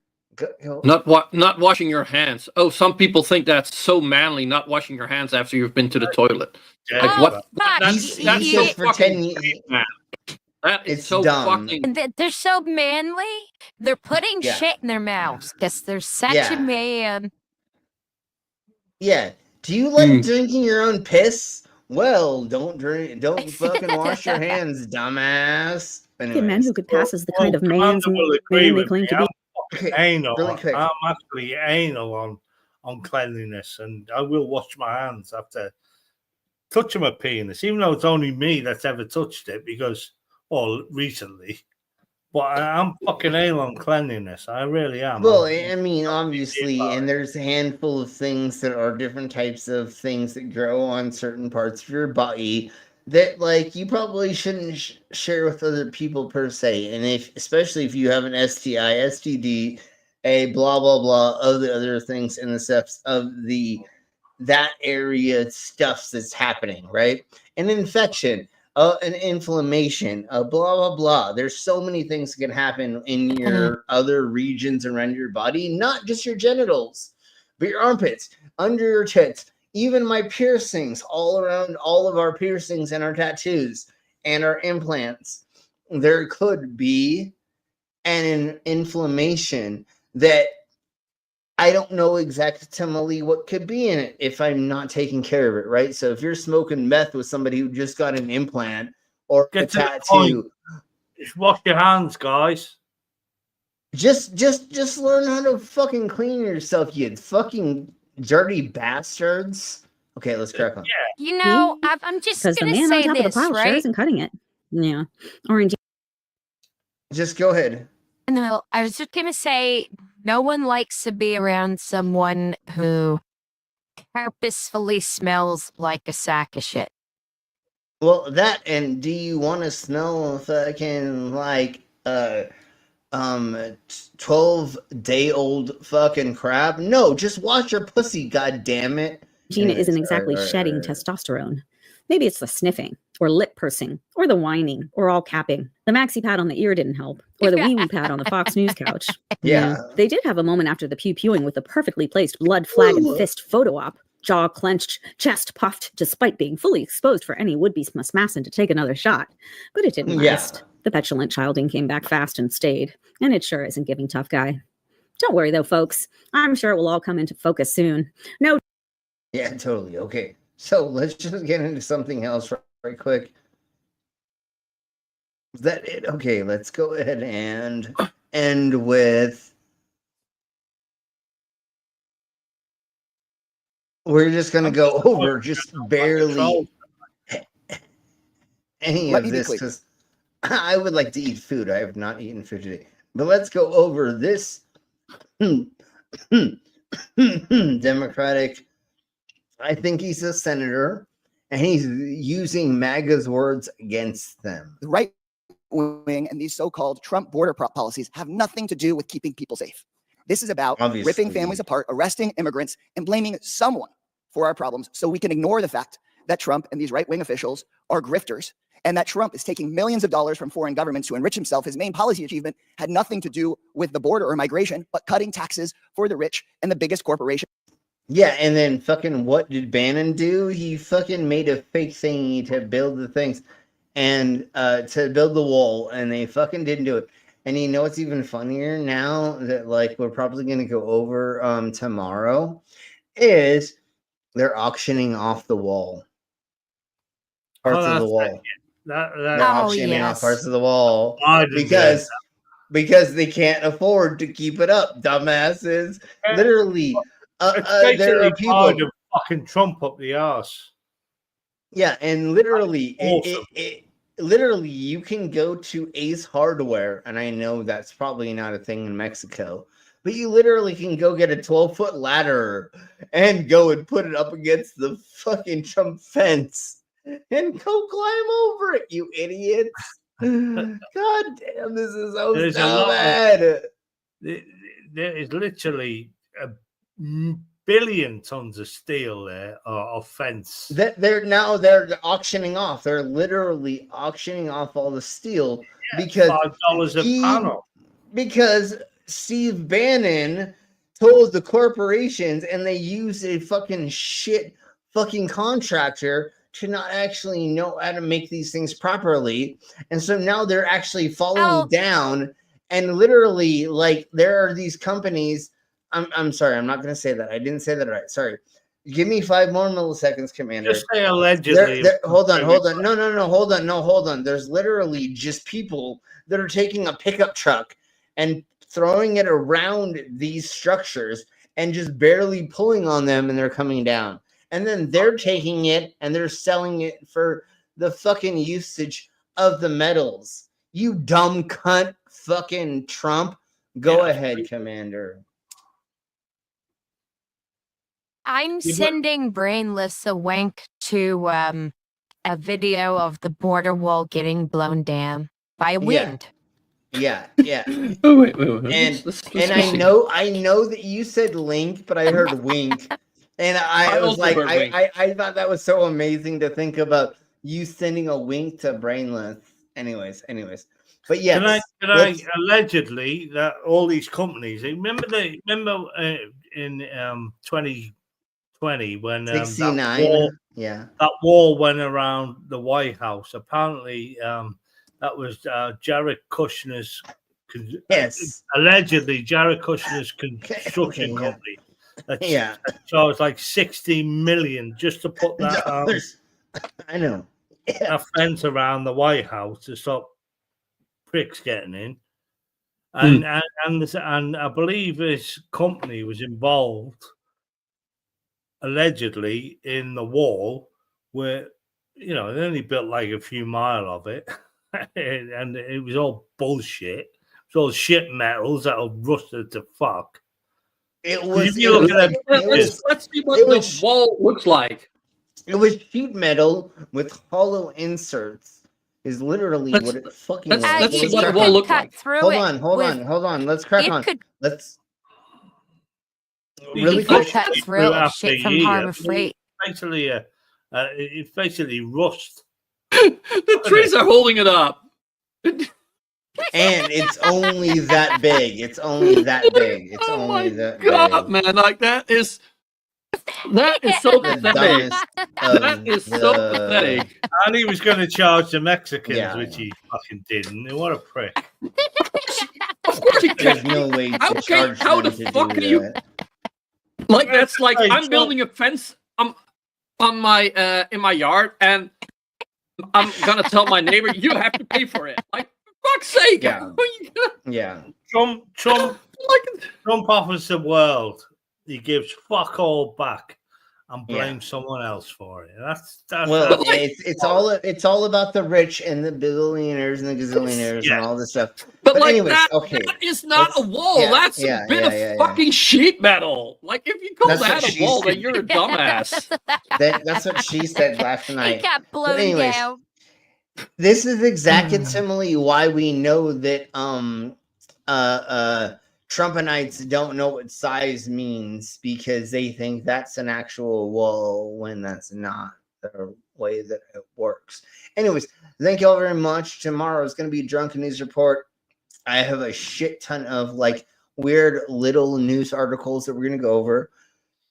Not washing your hands. Oh, some people think that's so manly, not washing your hands after you've been to the toilet. Like what? That's so for 10 years. That is it's so dumb. fucking. They're so manly. They're putting shit in their mouths because they're such a man. Yeah. Do you like drinking your own piss? Well, don't fucking wash your hands, dumbass. Men who could pass as the kind of man they claim to be. Anal. Really quick. I'm actually anal on cleanliness, and I will wash my hands after touching my penis, even though it's only me that's ever touched it recently. But I'm fucking anal on cleanliness. I really am. Well, I mean, obviously, and there's a handful of things that are different types of things that grow on certain parts of your body that, like, you probably shouldn't share with other people per se. And especially if you have an STI, STD, a blah blah blah of the other things in the steps of that area stuff that's happening, right? An infection. An inflammation, blah, blah, blah. There's so many things that can happen in your other regions around your body, not just your genitals, but your armpits, under your tits, even my piercings, all around all of our piercings and our tattoos and our implants. There could be an inflammation that I don't know exactly what could be in it if I'm not taking care of it, right? So if you're smoking meth with somebody who just got an implant or a tattoo, just wash your hands, guys. Just learn how to fucking clean yourself, you fucking dirty bastards. Okay, let's crack on. Yeah. You know, I'm just because the gonna man say on top this, of the pile right? sure isn't cutting it. Yeah, orange. Just go ahead. No, I was just gonna say, no one likes to be around someone who purposefully smells like a sack of shit. Well, that, and do you want to smell fucking like 12-day-old fucking crap? No, just wash your pussy, god damn it. Gina Anyways, isn't exactly shedding testosterone. Maybe it's the sniffing, or lip pursing, or the whining, or all capping. The maxi pad on the ear didn't help, or the wee-wee pad on the Fox News couch. Yeah. They did have a moment after the pew-pewing with a perfectly placed blood flag and fist photo op. Jaw clenched, chest puffed, despite being fully exposed for any would-be massin to take another shot. But it didn't last. The petulant childing came back fast and stayed, and it sure isn't giving tough guy. Don't worry though, folks. I'm sure it will all come into focus soon. No. Yeah, totally. Okay, so let's just get into something else right quick. Is that it? Okay, let's go ahead and end with... We're just going to go over just barely any of this because I would like to eat food. I have not eaten food today. But let's go over this Democratic... I think he's a senator, and he's using MAGA's words against them. The right wing and these so-called Trump border policies have nothing to do with keeping people safe. This is about ripping families apart, arresting immigrants, and blaming someone for our problems so we can ignore the fact that Trump and these right-wing officials are grifters and that Trump is taking millions of dollars from foreign governments to enrich himself. His main policy achievement had nothing to do with the border or migration, but cutting taxes for the rich and the biggest corporations. Yeah, and then fucking what did Bannon do? He fucking made a fake thingy to build the things and to build the wall, and they fucking didn't do it. And you know what's even funnier now that like we're probably gonna go over tomorrow is they're auctioning off the wall. Parts of the wall. They're auctioning off parts of the wall because they can't afford to keep it up, dumbasses. Literally. There are people to fucking Trump up the arse. Yeah, and literally, literally, you can go to Ace Hardware, and I know that's probably not a thing in Mexico, but you literally can go get a 12-foot ladder and go and put it up against the fucking Trump fence and go climb over it, you idiots! God damn, this is so bad. There is literally a billion tons of steel there of fence that they're auctioning off. They're literally auctioning off all the steel because $5 a panel. Because Steve Bannon told the corporations, and they used a fucking shit fucking contractor to not actually know how to make these things properly, and so now they're actually falling down. And literally, like, there are these companies. I'm sorry, I'm not going to say that. I didn't say that right. Sorry. Give me 5 more milliseconds, Commander. Just say allegedly. Hold on. No, hold on. There's literally just people that are taking a pickup truck and throwing it around these structures and just barely pulling on them, and they're coming down. And then they're taking it and they're selling it for the fucking usage of the metals. You dumb cunt, fucking Trump. Go ahead, Commander. I'm sending Brainless a link to a video of the border wall getting blown down by wind. Yeah. Oh, wait. And I know that you said link, but I heard wink. And I was like, I thought that was so amazing to think about you sending a wink to Brainless. Anyways. But yeah, can I allegedly that all these companies remember in 2020 when 69 that wall went around the White House. Apparently that was Jared Kushner's allegedly Jared Kushner's construction company. So it's like 60 million just to put that I know a fence around the White House to stop pricks getting in, and I believe this company was involved allegedly in the wall where they only built like a few mile of it, and it was all bullshit. It's all shit metals that are rusted to fuck. It was. Let's see what the wall looks like. It was sheet metal with hollow inserts. Is literally what it fucking was. Let's see Let's what the crack wall on. looked like. Hold on. Let's crack on. Let's You really can quick. cut through it, after shit a from year. Harbor Freight. It's basically rust. The trees are holding it up. And it's only that big. It's only that big. It's only that God, big. man, like that is so pathetic. That is so pathetic. And he was going to charge the Mexicans, which he fucking didn't. What a prick. Of course he There's can't. no way to charge How the them to fuck do are you? that. Like that's like I'm building a fence on my in my yard, and I'm gonna tell my neighbor you have to pay for it. Like for fuck's sake. Yeah. Trump offers the world. He gives fuck all back and blames someone else for it. That's Well, it's all about the rich and the billionaires and the gazillionaires and all this stuff. But like anyways, that, okay. that is not a wall. That's a bit of fucking sheet metal. Like if you call That's what that a she wall, said. then you're a dumbass. That's what she said last night. It got But blown anyways, down. this is exactly why we know that Trumpanites don't know what size means, because they think that's an actual wall when that's not the way that it works. Anyways, thank you all very much. Tomorrow is going to be Drunken News Report. I have a shit ton of like weird little news articles that we're going to go over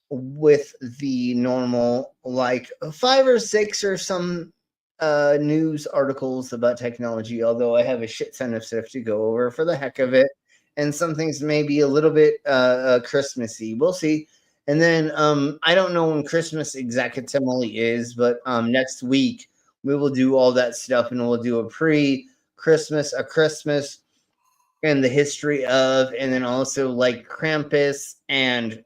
with the normal like 5 or 6 or some news articles about technology, although I have a shit ton of stuff to go over for the heck of it. And some things may be a little bit Christmassy. We'll see. And then I don't know when Christmas exactly is, but next week we will do all that stuff, and we'll do a pre-Christmas, a Christmas, and the history of, and then also like Krampus and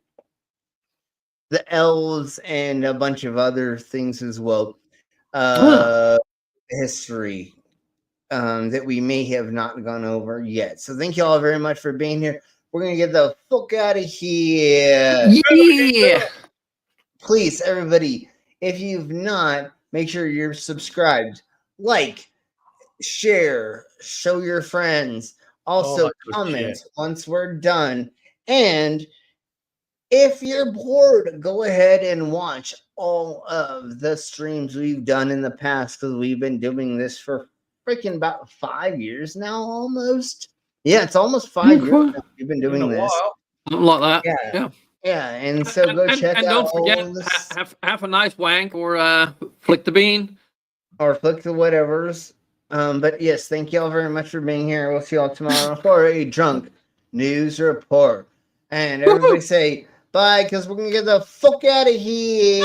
the elves and a bunch of other things as well. History. That we may have not gone over yet. So thank you all very much for being here. We're going to get the fuck out of here. Yeah. Please, everybody, if you've not, make sure you're subscribed, like, share, show your friends. Also, comment once we're done. And if you're bored, go ahead and watch all of the streams we've done in the past, because we've been doing this for freaking about 5 years now, almost. Yeah, it's almost 5 years now we've been doing this. Something like that. Yeah. Yeah, and so go check and out don't forget, all this. have a nice wank or flick the bean. Or flick the whatevers. But yes, thank you all very much for being here. We'll see you all tomorrow for a Drunk News Report. And everybody say bye, because we're going to get the fuck out of here.